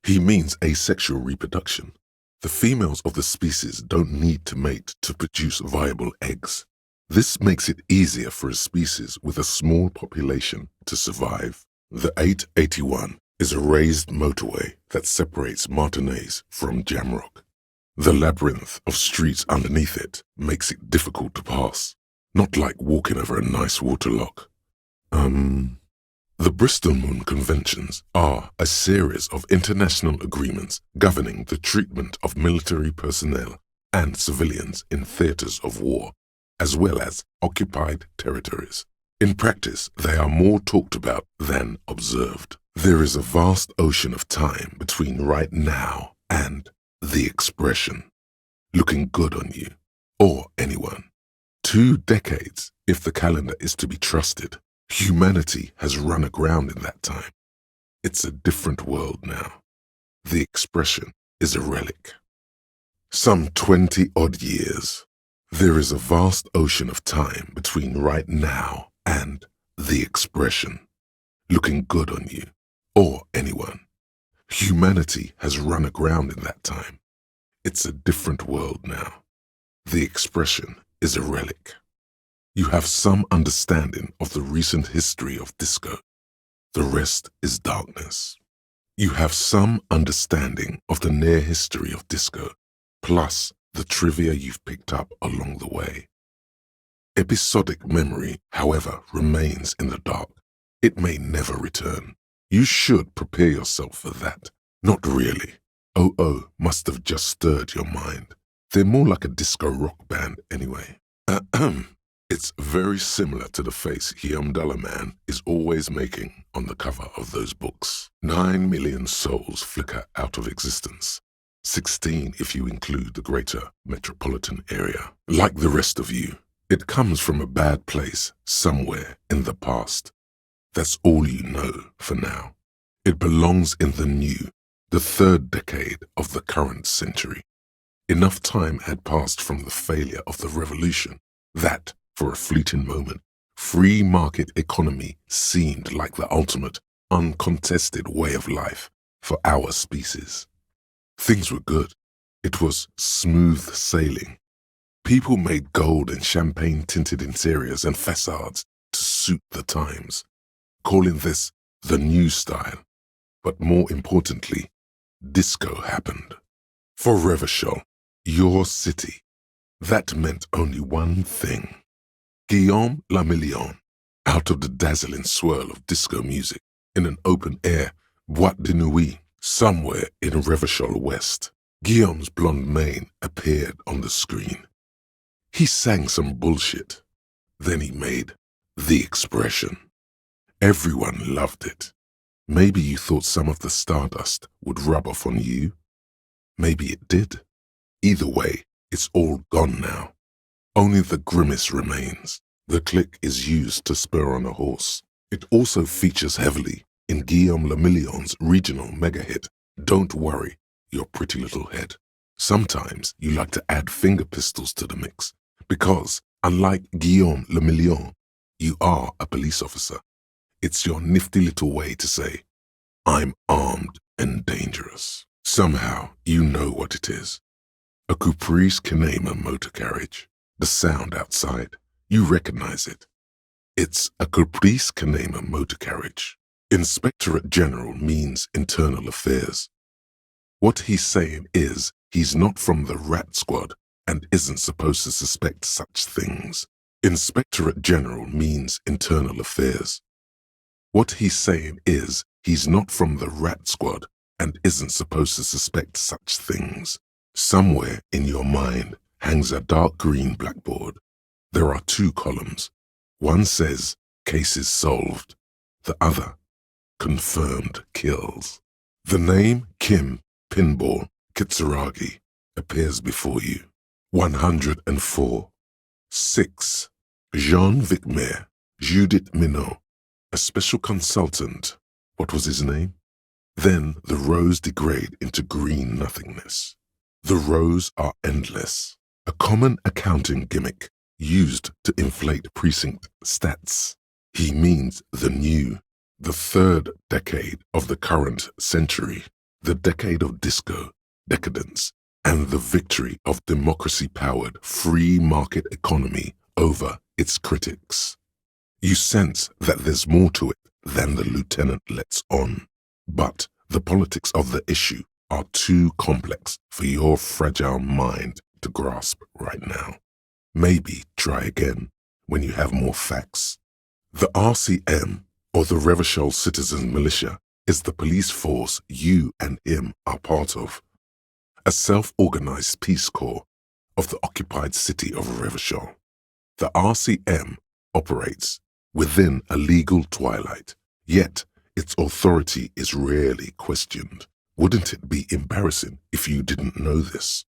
He means asexual reproduction. The females of the species don't need to mate to produce viable eggs. This makes it easier for a species with a small population to survive. The 881 is a raised motorway that separates Martinez from Jamrock. The labyrinth of streets underneath it makes it difficult to pass, not like walking over a nice waterlock. The Bristol Moon Conventions are a series of international agreements governing the treatment of military personnel and civilians in theaters of war, as well as occupied territories. In practice, they are more talked about than observed. There is a vast ocean of time between right now and the expression, looking good on you, or anyone. 2 decades, if the calendar is to be trusted. Humanity has run aground in that time. It's a different world now. The expression is a relic. Some 20-odd years. There is a vast ocean of time between right now and the expression, looking good on you, or anyone. Humanity has run aground in that time. It's a different world now. The expression is a relic. You have some understanding of the recent history of disco. The rest is darkness. You have some understanding of the near history of disco, plus the trivia you've picked up along the way. Episodic memory, however, remains in the dark. It may never return. You should prepare yourself for that. Not really. Oh must have just stirred your mind. They're more like a disco rock band anyway. It's very similar to the face Heimdall man is always making on the cover of those books. 9 million souls flicker out of existence. 16 if you include the greater metropolitan area. Like the rest of you, it comes from a bad place somewhere in the past. That's all you know for now. It belongs in the new, the 3rd decade of the current century. Enough time had passed from the failure of the revolution that, for a fleeting moment, free market economy seemed like the ultimate uncontested way of life for our species. Things were good. It was smooth sailing. People made gold and champagne-tinted interiors and facades to suit the times, calling this the new style. But more importantly, disco happened. For Revachol, your city, that meant only one thing. Guillaume Lamillion, out of the dazzling swirl of disco music, in an open-air boîte de nuit somewhere in Revachol West, Guillaume's blonde mane appeared on the screen. He sang some bullshit. Then he made the expression. Everyone loved it. Maybe you thought some of the stardust would rub off on you. Maybe it did. Either way, it's all gone now. Only the grimace remains. The click is used to spur on a horse. It also features heavily in Guillaume Lamillion's regional mega hit, Don't Worry, Your Pretty Little Head. Sometimes you like to add finger pistols to the mix because, unlike Guillaume Lamillion, you are a police officer. It's your nifty little way to say, I'm armed and dangerous. Somehow you know what it is. A Caprice Canema motor carriage. The sound outside, you recognize it. It's a Caprice Canema motor carriage. Inspectorate General means internal affairs. What he's saying is he's not from the rat squad and isn't supposed to suspect such things. Inspectorate General means internal affairs. What he's saying is he's not from the rat squad and isn't supposed to suspect such things. Somewhere in your mind hangs a dark green blackboard. There are two columns. One says, cases solved. The other, confirmed kills. The name Kim Pinball Kitsuragi appears before you. 104. 6. Jean Vicmer, Judith Minot, a special consultant. What was his name? Then the rows degrade into green nothingness. The rows are endless, a common accounting gimmick used to inflate precinct stats. He means the third decade of the current century, the decade of disco, decadence, and the victory of democracy-powered free market economy over its critics. You sense that there's more to it than the lieutenant lets on, but the politics of the issue are too complex for your fragile mind to grasp right now. Maybe try again when you have more facts. The RCM, or the Revachol Citizen Militia, is the police force you and him are part of. A self-organized peace corps of the occupied city of Revachol. The RCM operates within a legal twilight, yet its authority is rarely questioned. Wouldn't it be embarrassing if you didn't know this?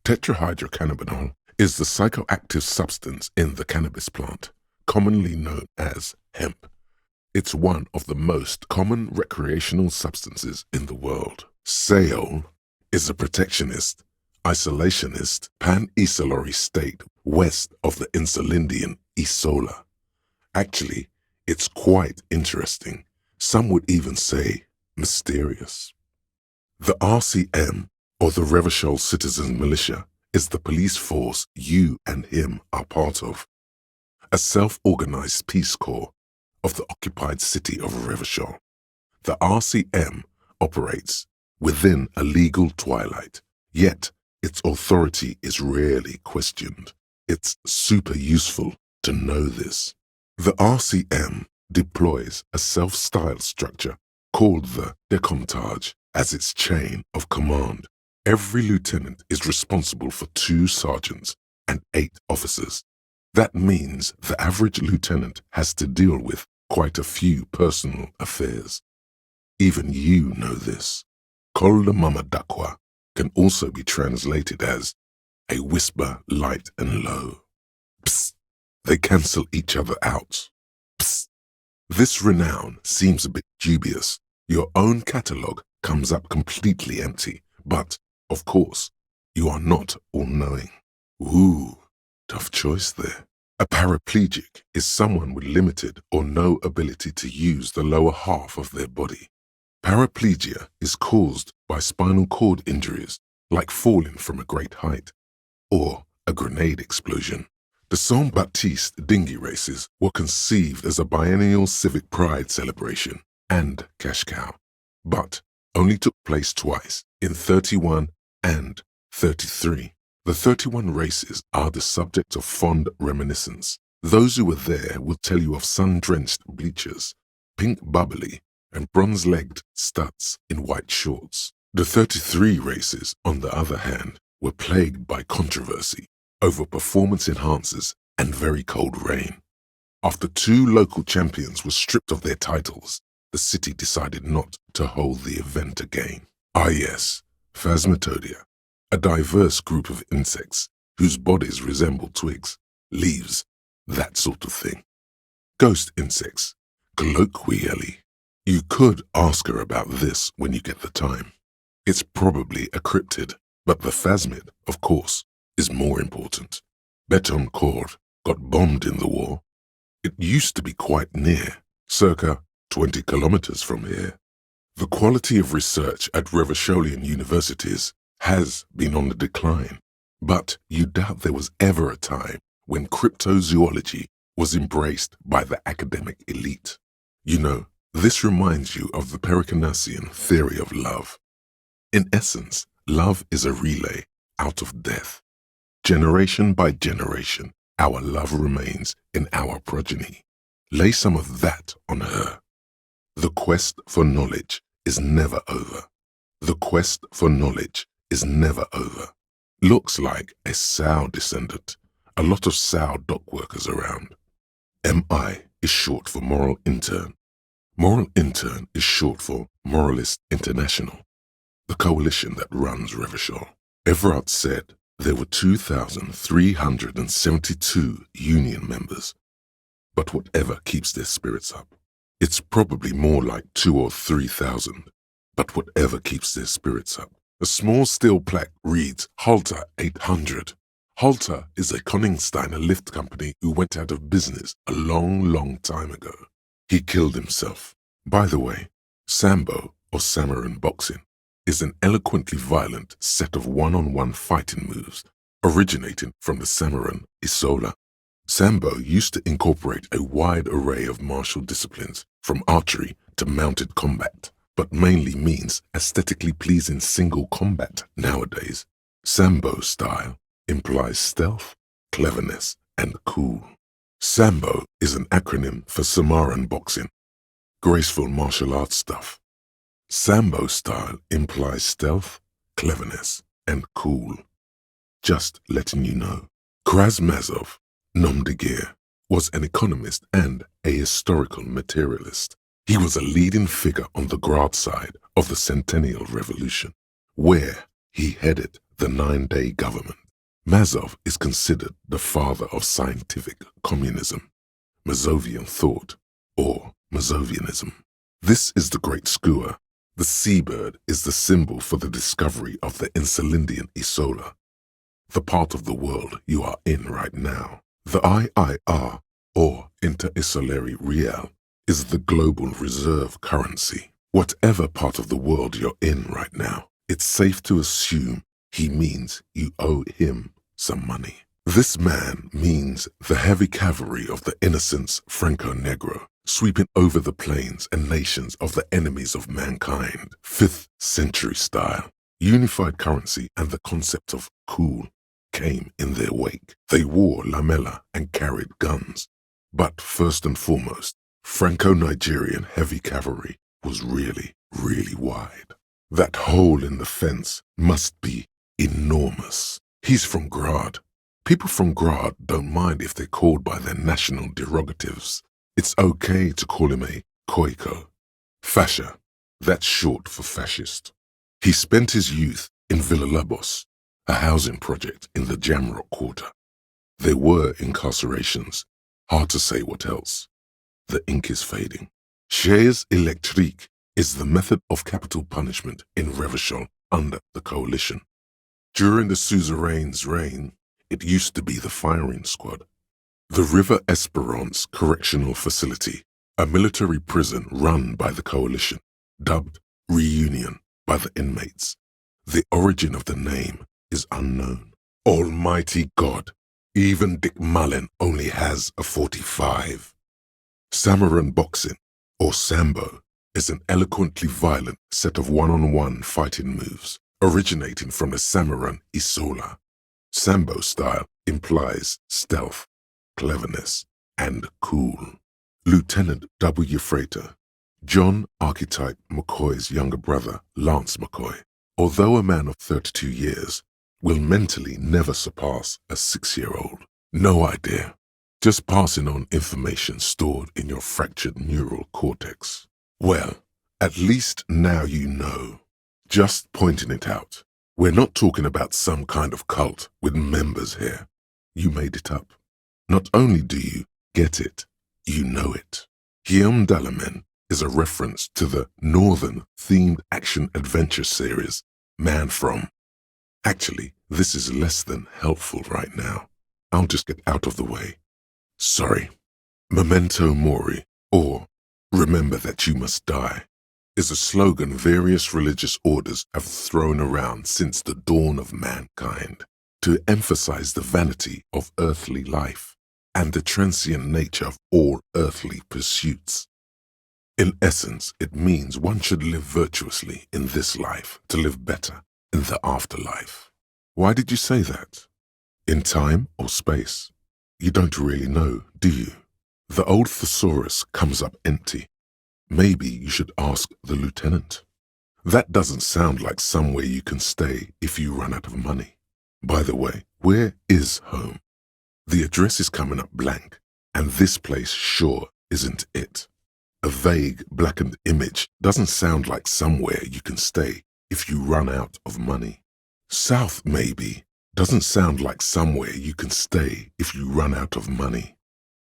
Tetrahydrocannabinol is the psychoactive substance in the cannabis plant, commonly known as hemp. It's one of the most common recreational substances in the world. Sale is a protectionist, isolationist, pan-Isolari state west of the Insulindian Isola. Actually, it's quite interesting. Some would even say mysterious. The RCM, or the Revachol Citizen Militia, is the police force you and him are part of. A self-organized peace corps of the occupied city of Revachol. The RCM operates within a legal twilight, yet its authority is rarely questioned. It's super useful to know this. The RCM deploys a self-styled structure called the Decomptage as its chain of command. Every lieutenant is responsible for 2 sergeants and 8 officers. That means the average lieutenant has to deal with quite a few personal affairs. Even you know this. Col de Mama Dakwa can also be translated as a whisper light and low. Psst. They cancel each other out. Psst. This renown seems a bit dubious. Your own catalogue comes up completely empty, but, of course, you are not all-knowing. Ooh, tough choice there. A paraplegic is someone with limited or no ability to use the lower half of their body. Paraplegia is caused by spinal cord injuries, like falling from a great height, or a grenade explosion. The Saint-Baptiste dinghy races were conceived as a biennial civic pride celebration and cash cow, but only took place twice, in 31 and 33. The 31 races are the subject of fond reminiscence. Those who were there will tell you of sun-drenched bleachers, pink bubbly, and bronze-legged studs in white shorts. The 33 races, on the other hand, were plagued by controversy over performance enhancers and very cold rain. After 2 local champions were stripped of their titles, the city decided not to hold the event again. Ah yes, Phasmatodea, a diverse group of insects whose bodies resemble twigs, leaves, that sort of thing. Ghost insects, colloquially. You could ask her about this when you get the time. It's probably a cryptid, but the phasmid, of course, is more important. Betoncourt got bombed in the war. It used to be quite near, circa 20 kilometers from here. The quality of research at Revacholian universities has been on the decline, but you doubt there was ever a time when cryptozoology was embraced by the academic elite. You know, this reminds you of the Pericanassian theory of love. In essence, love is a relay out of death. Generation by generation, our love remains in our progeny. Lay some of that on her. The quest for knowledge is never over. The quest for knowledge is never over. Looks like a sow descendant. A lot of sow dock workers around. MI is short for Moral Intern. Moral Intern is short for Moralist International, the coalition that runs Revachol. Everard said there were 2,372 union members. But whatever keeps their spirits up. It's probably more like 2,000 or 3,000. But whatever keeps their spirits up. A small steel plaque reads Halter 800. Halter is a Koningsteiner lift company who went out of business a long time ago. He killed himself. By the way, Sambo, or Samurai boxing, is an eloquently violent set of one-on-one fighting moves originating from the Samurai Isola. Sambo used to incorporate a wide array of martial disciplines, from archery to mounted combat, but mainly means aesthetically pleasing single combat nowadays. Sambo style implies stealth, cleverness, and cool. Sambo is an acronym for Samurai boxing, graceful martial arts stuff. Sambo style implies stealth, cleverness, and cool. Just letting you know. Krasmazov, nom de guerre, was an economist and a historical materialist. He was a leading figure on the Grad side of the Centennial Revolution, where he headed the 9-day government. Mazov is considered the father of scientific communism, Mazovian thought, or Mazovianism. This is the great skua. The seabird is the symbol for the discovery of the Insulindian Isola, the part of the world you are in right now. The IIR, or Inter-Isolari Real, is the global reserve currency. Whatever part of the world you're in right now, it's safe to assume he means you owe him some money. This man means the heavy cavalry of the innocents Franco-Negro, sweeping over the plains and nations of the enemies of mankind, 5th century style. Unified currency and the concept of cool came in their wake. They wore lamella and carried guns. But first and foremost, Franco-Nigerian heavy cavalry was really wide. That hole in the fence must be enormous. He's from Grad. People from Grad don't mind if they're called by their national derogatives. It's okay to call him a Koiko. Fascia, that's short for fascist. He spent his youth in Villalobos, a housing project in the Jamrock Quarter. There were incarcerations. Hard to say what else. The ink is fading. Chaise électrique is the method of capital punishment in Revachol under the coalition. During the suzerain's reign, it used to be the firing squad. The River Esperance Correctional Facility, a military prison run by the coalition, dubbed Reunion by the inmates. The origin of the name is unknown. Almighty God, even Dick Mullen only has a 45. Samuran boxing, or Sambo, is an eloquently violent set of one-on-one fighting moves originating from the Samuran Isola. Sambo style implies stealth, cleverness, and cool. Lieutenant W. Frater, John Archetype McCoy's younger brother, Lance McCoy, although a man of 32 years, will mentally never surpass a 6-year-old. No idea. Just passing on information stored in your fractured neural cortex. Well, at least now you know. Just pointing it out. We're not talking about some kind of cult with members here. You made it up. Not only do you get it, you know it. Guillaume Dalamen is a reference to the Northern-themed action-adventure series, Man From. Actually, this is less than helpful right now. I'll just get out of the way. Sorry. Memento Mori, or Remember That You Must Die, is a slogan various religious orders have thrown around since the dawn of mankind to emphasize the vanity of earthly life and the transient nature of all earthly pursuits. In essence, it means one should live virtuously in this life to live better in the afterlife. Why did you say that? In time or space? You don't really know, do you? The old thesaurus comes up empty. Maybe you should ask the lieutenant. That doesn't sound like somewhere you can stay if you run out of money. By the way, where is home? The address is coming up blank, and this place sure isn't it. A vague, blackened image doesn't sound like somewhere you can stay if you run out of money. South, maybe, doesn't sound like somewhere you can stay if you run out of money.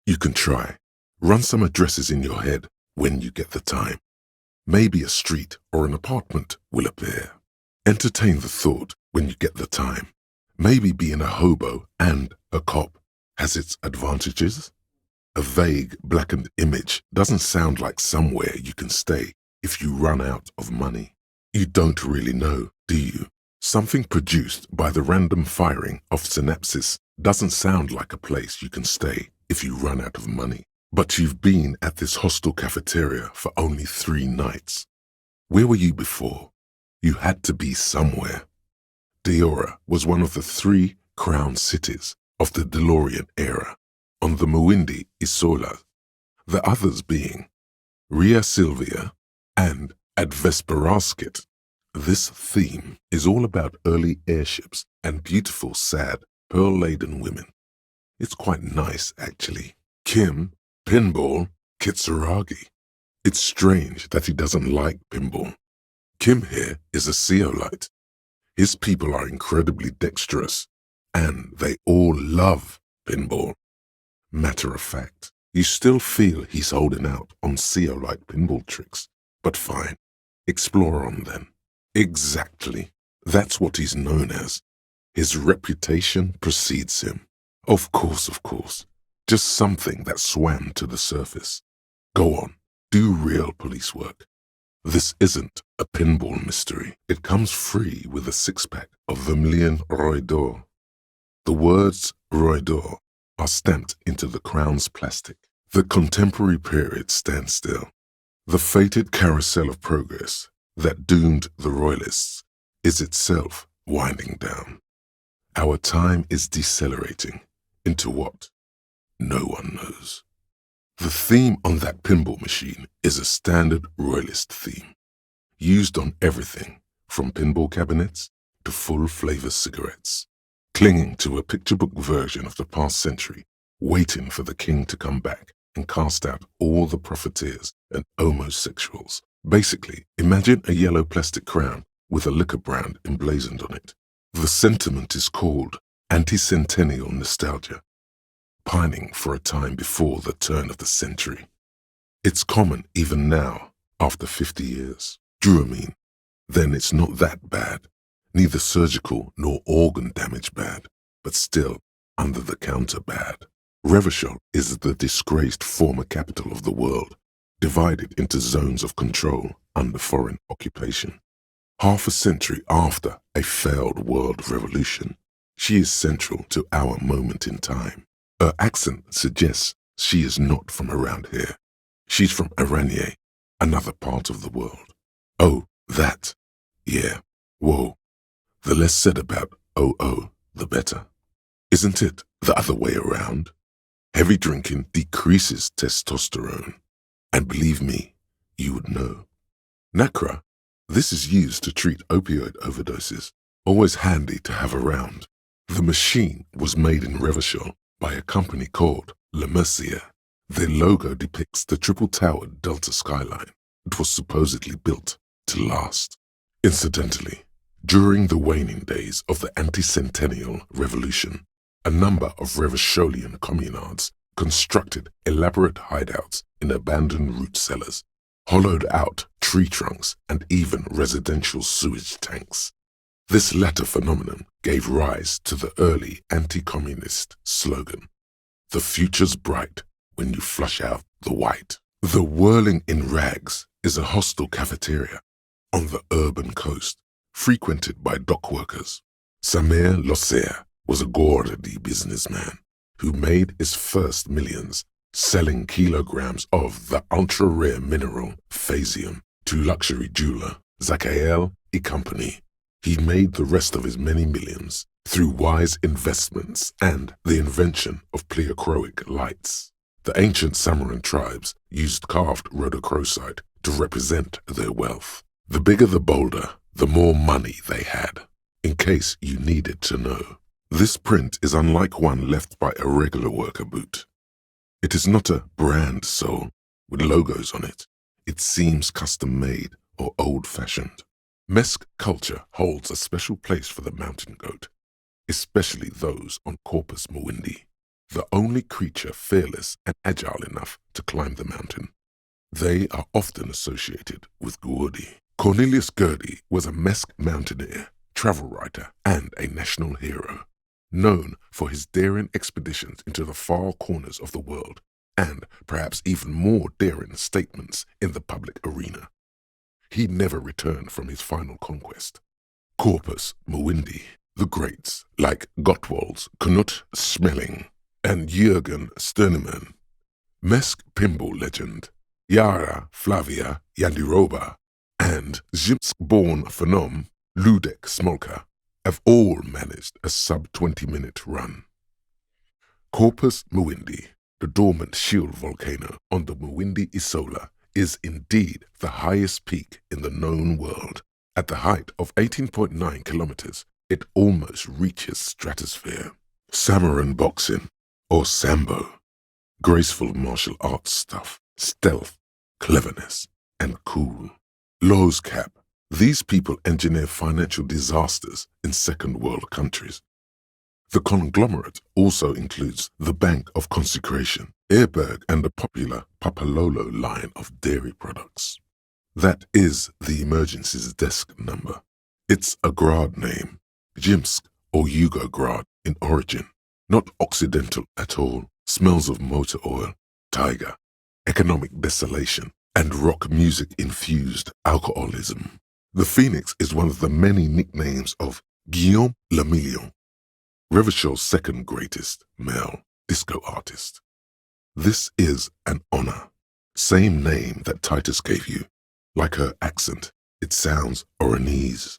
You can try. Run some addresses in your head when you get the time. Maybe a street or an apartment will appear. Entertain the thought when you get the time. Maybe being a hobo and a cop has its advantages. A vague, blackened image doesn't sound like somewhere you can stay if you run out of money. You don't really know, do you? Something produced by the random firing of synapses doesn't sound like a place you can stay if you run out of money. But you've been at this hostel cafeteria for only 3 nights. Where were you before? You had to be somewhere. Deora was one of the 3 crown cities of the DeLorean era, on the Muindi Isola, the others being Ria Silvia and Advesperaskit. This theme is all about early airships and beautiful, sad, pearl-laden women. It's quite nice, actually. Kim, pinball, Kitsuragi. It's strange that he doesn't like pinball. Kim here is a Zeolite. His people are incredibly dexterous, and they all love pinball. Matter of fact, you still feel he's holding out on Zeolite pinball tricks, but fine. Explore on then. Exactly. That's what he's known as. His reputation precedes him. Of course. Just something that swam to the surface. Go on, do real police work. This isn't a pinball mystery. It comes free with a 6-pack of Vermilion Roy d'Or. The words Roy d'Or are stamped into the crown's plastic. The contemporary period stands still. The fated carousel of progress that doomed the royalists is itself winding down. Our time is decelerating into what? No one knows. The theme on that pinball machine is a standard royalist theme, used on everything from pinball cabinets to full-flavor cigarettes, clinging to a picture book version of the past century, waiting for the king to come back and cast out all the profiteers and homosexuals. Basically, imagine a yellow plastic crown with a liquor brand emblazoned on it. The sentiment is called anti-centennial nostalgia, pining for a time before the turn of the century. It's common even now, after 50 years. Dramamine, then it's not that bad, neither surgical nor organ damage bad, but still under the counter bad. Revachol is the disgraced former capital of the world, divided into zones of control under foreign occupation. Half a century after a failed world revolution, she is central to our moment in time. Her accent suggests she is not from around here. She's from Oranje, another part of the world. Oh, that. Yeah. Whoa. The less said about OO, the better. Isn't it the other way around? Heavy drinking decreases testosterone. And believe me, you would know. Nacra. This is used to treat opioid overdoses. Always handy to have around. The machine was made in Revachol by a company called Le Mercier. Their logo depicts the triple-towered Delta skyline. It was supposedly built to last. Incidentally, during the waning days of the anti-centennial revolution, a number of Revacholian communards constructed elaborate hideouts in abandoned root cellars, hollowed out tree trunks, and even residential sewage tanks. This latter phenomenon gave rise to the early anti-communist slogan, "The future's bright when you flush out the white." The Whirling in Rags is a hostel cafeteria on the urban coast, frequented by dock workers. Samer Losser was a Gordy businessman who made his first millions selling kilograms of the ultra-rare mineral Elysium to luxury jeweler Zakael et Company. He made the rest of his many millions through wise investments and the invention of pleochroic lights. The ancient Samoan tribes used carved rhodochrosite to represent their wealth. The bigger the boulder, the more money they had, in case you needed to know. This print is unlike one left by a regular worker boot. It is not a brand sole with logos on it. It seems custom-made or old-fashioned. Mesk culture holds a special place for the mountain goat, especially those on Corpus Muindi, the only creature fearless and agile enough to climb the mountain. They are often associated with Gurdi. Cornelius Gurdi was a Mesk mountaineer, travel writer, and a national hero, known for his daring expeditions into the far corners of the world and perhaps even more daring statements in the public arena. He never returned from his final conquest. Corpus Muindi, the greats like Gottwald's Knut Smelling and Jürgen Sternemann, Mesk pinball legend Yara Flavia Yandiroba, and Zimsk-born phenom Ludek Smolka have all managed a sub-20-minute run. Corpus Muindi, the dormant shield volcano on the Muindi Isola, is indeed the highest peak in the known world. At the height of 18.9 kilometers, it almost reaches stratosphere. Samoan boxing, or Sambo, graceful martial arts stuff, stealth, cleverness, and cool. Lowe's cap. These people engineer financial disasters in second world countries. The conglomerate also includes the Bank of Consecration, Airberg, and the popular Papalolo line of dairy products. That is the emergencies desk number. It's a grad name, Jimsk or Yugograd in origin, not Occidental at all. Smells of motor oil, tiger, economic desolation, and rock music-infused alcoholism. The Phoenix is one of the many nicknames of Guillaume Le Million, Revachol's second greatest male disco artist. This is an honor. Same name that Titus gave you. Like her accent, it sounds Oranese.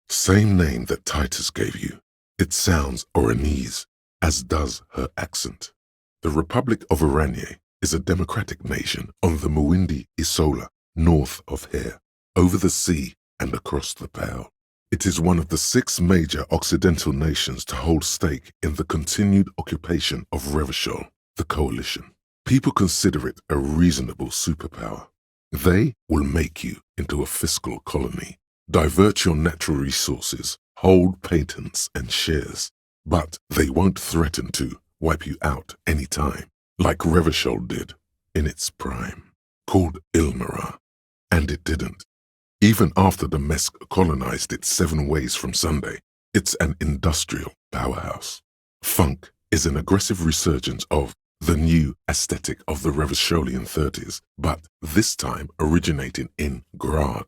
Same name that Titus gave you. It sounds Oranese, as does her accent. The Republic of Oranje is a democratic nation on the Muindi Isola, north of here, over the sea and across the Pale. It is one of the 6 major Occidental nations to hold stake in the continued occupation of Revachol, the coalition. People consider it a reasonable superpower. They will make you into a fiscal colony, divert your natural resources, hold patents and shares, but they won't threaten to wipe you out any time, like Revachol did in its prime, called Ilmara, and it didn't. Even after the Mesk colonized it 7 ways from Sunday, it's an industrial powerhouse. Funk is an aggressive resurgence of the new aesthetic of the Revacholian 30s, but this time originating in Grad.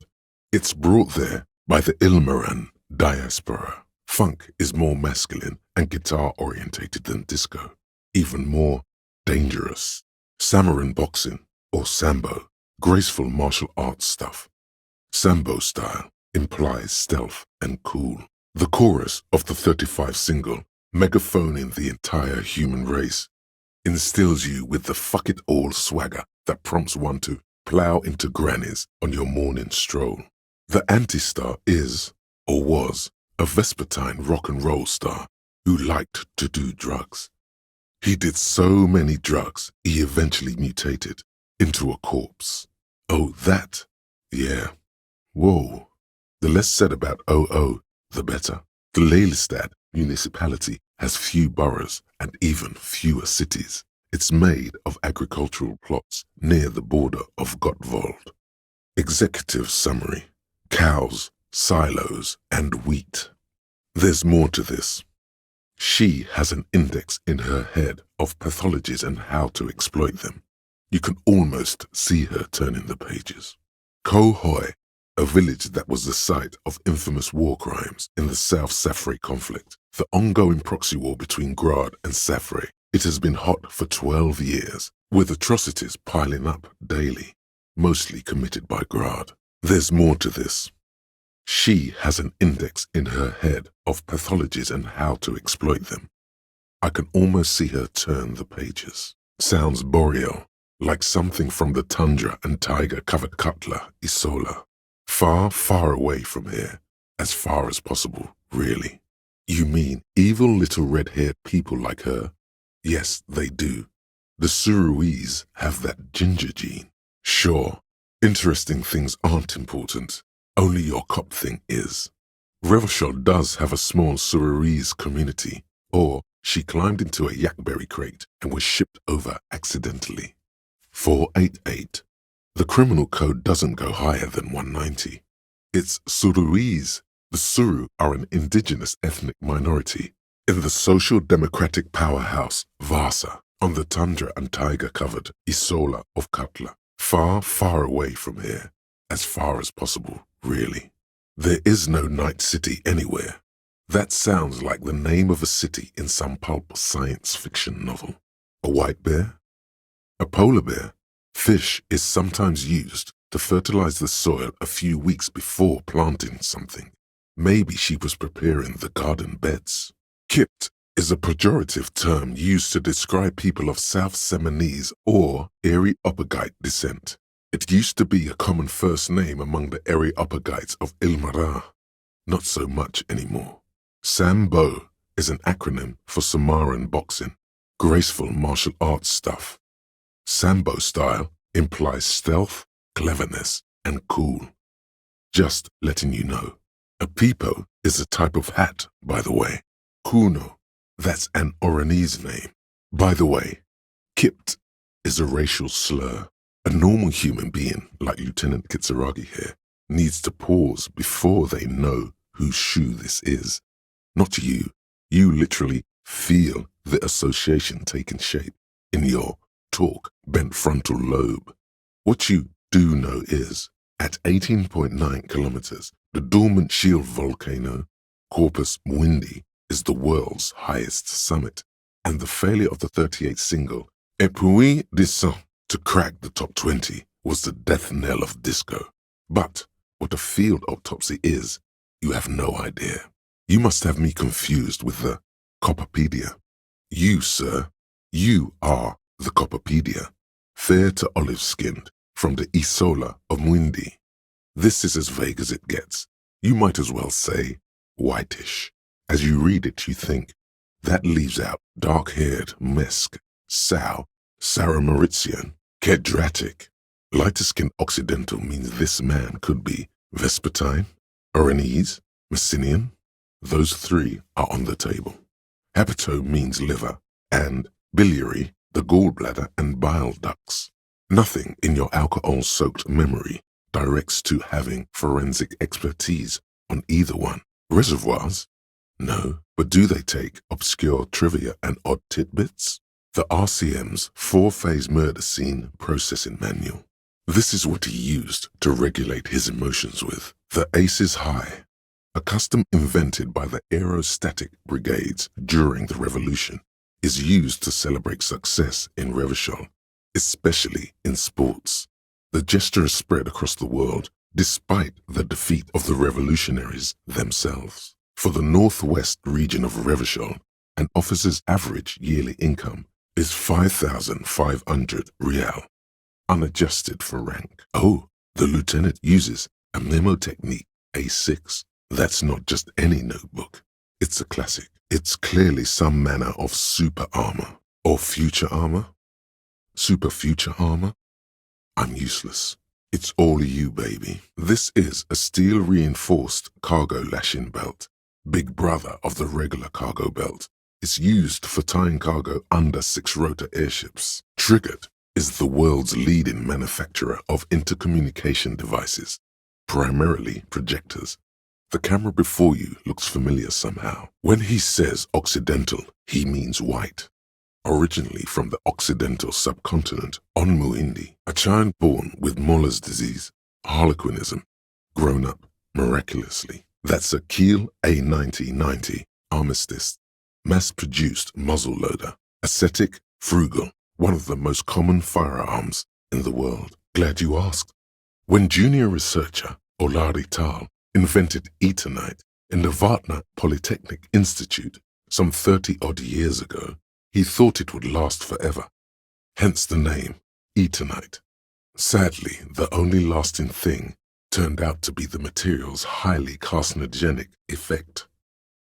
It's brought there by the Ilmaran diaspora. Funk is more masculine and guitar-orientated than disco, even more dangerous. Samurai boxing, or Sambo, graceful martial arts stuff. Sambo style implies stealth and cool. The chorus of the 35 single, megaphoning the entire human race, instills you with the fuck it all swagger that prompts one to plow into grannies on your morning stroll. The anti-star is, or was, a vespertine rock and roll star who liked to do drugs. He did so many drugs, he eventually mutated into a corpse. Oh, that? Yeah. Whoa. The less said about OO, the better. The Lelystad municipality has few boroughs and even fewer cities. It's made of agricultural plots near the border of Gottwald. Executive summary: cows, silos, and wheat. There's more to this. She has an index in her head of pathologies and how to exploit them. You can almost see her turning the pages. Kohoi, a village that was the site of infamous war crimes in the South Safre conflict, the ongoing proxy war between Grad and Safre. It has been hot for 12 years, with atrocities piling up daily, mostly committed by Grad. There's more to this. She has an index in her head of pathologies and how to exploit them. I can almost see her turn the pages. Sounds boreal, like something from the tundra and tiger-covered Cutler, Isola. Far, far away from here, as far as possible, really. You mean evil little red-haired people like her? Yes, they do. The Suruese have that ginger gene. Sure, interesting things aren't important. Only your cop thing is. Revachol does have a small Suruese community, or she climbed into a yakberry crate and was shipped over accidentally. 488. The criminal code doesn't go higher than 190. It's Suruese. The Suru are an indigenous ethnic minority in the social democratic powerhouse Vasa on the tundra and tiger-covered Isola of Cutler. Far, far away from here, as far as possible, really. There is no night city anywhere. That sounds like the name of a city in some pulp science fiction novel. A white bear? A polar bear? Fish is sometimes used to fertilize the soil a few weeks before planting something. Maybe she was preparing the garden beds. Kipt is a pejorative term used to describe people of South Seminese or Areopagite descent. It used to be a common first name among the Areopagites of Ilmara. Not so much anymore. Sambo is an acronym for Samarran boxing, graceful martial arts stuff. Sambo style implies stealth, cleverness, and cool. Just letting you know. A peepo is a type of hat, by the way. Kuno, that's an Oranese name. By the way, Kipt is a racial slur. A normal human being, like Lieutenant Kitsuragi here, needs to pause before they know whose shoe this is. Not you. You literally feel the association taking shape in your talk bent frontal lobe. What you do know is, at 18.9 kilometers, the dormant shield volcano, Corpus Muindi, is the world's highest summit, and the failure of the 38 single, Et puis descend, to crack the top 20 was the death knell of disco. But what a field autopsy is, you have no idea. You must have me confused with the Encyclopedia. You, sir, you are the Encyclopedia, fair to olive-skinned, from the Isola of Muindi. This is as vague as it gets. You might as well say whitish. As you read it, you think, that leaves out dark-haired, Mesk, Sal, Sarah Mauritian, Kedratic. Lighter-skinned Occidental means this man could be Vespertine, Oranese, Messinian. Those three are on the table. Hepato means liver, and biliary, the gallbladder and bile ducts. Nothing in your alcohol-soaked memory directs to having forensic expertise on either one. Reservoirs? No, but do they take obscure trivia and odd tidbits? the RCM's four-phase murder scene processing manual. This is what he used to regulate his emotions with. The Ace is High, a custom invented by the aerostatic brigades during the Revolution, is used to celebrate success in Revachol, especially in sports. The gesture is spread across the world despite the defeat of the revolutionaries themselves. For the northwest region of Revachol, an officer's average yearly income is 5,500 rial, unadjusted for rank. Oh, the lieutenant uses a memo technique, A6. That's not just any notebook. It's a classic. It's clearly some manner of super armor. Or future armor? Super future armor? I'm useless. It's all you, baby. This is a steel-reinforced cargo lashing belt, big brother of the regular cargo belt. It's used for tying cargo under six-rotor airships. Triggered is the world's leading manufacturer of intercommunication devices, primarily projectors. The camera before you looks familiar somehow. When he says Occidental, he means white. Originally from the Occidental subcontinent on Muindi, a child born with Muller's disease, harlequinism, grown up miraculously. That's a Kiel A9090 Armistice, mass-produced muzzle-loader, ascetic, frugal, one of the most common firearms in the world. Glad you asked. When junior researcher Olari Tal invented Eternite in the Vartna Polytechnic Institute some 30-odd years ago, he thought it would last forever, hence the name, Eternite. Sadly, the only lasting thing turned out to be the material's highly carcinogenic effect.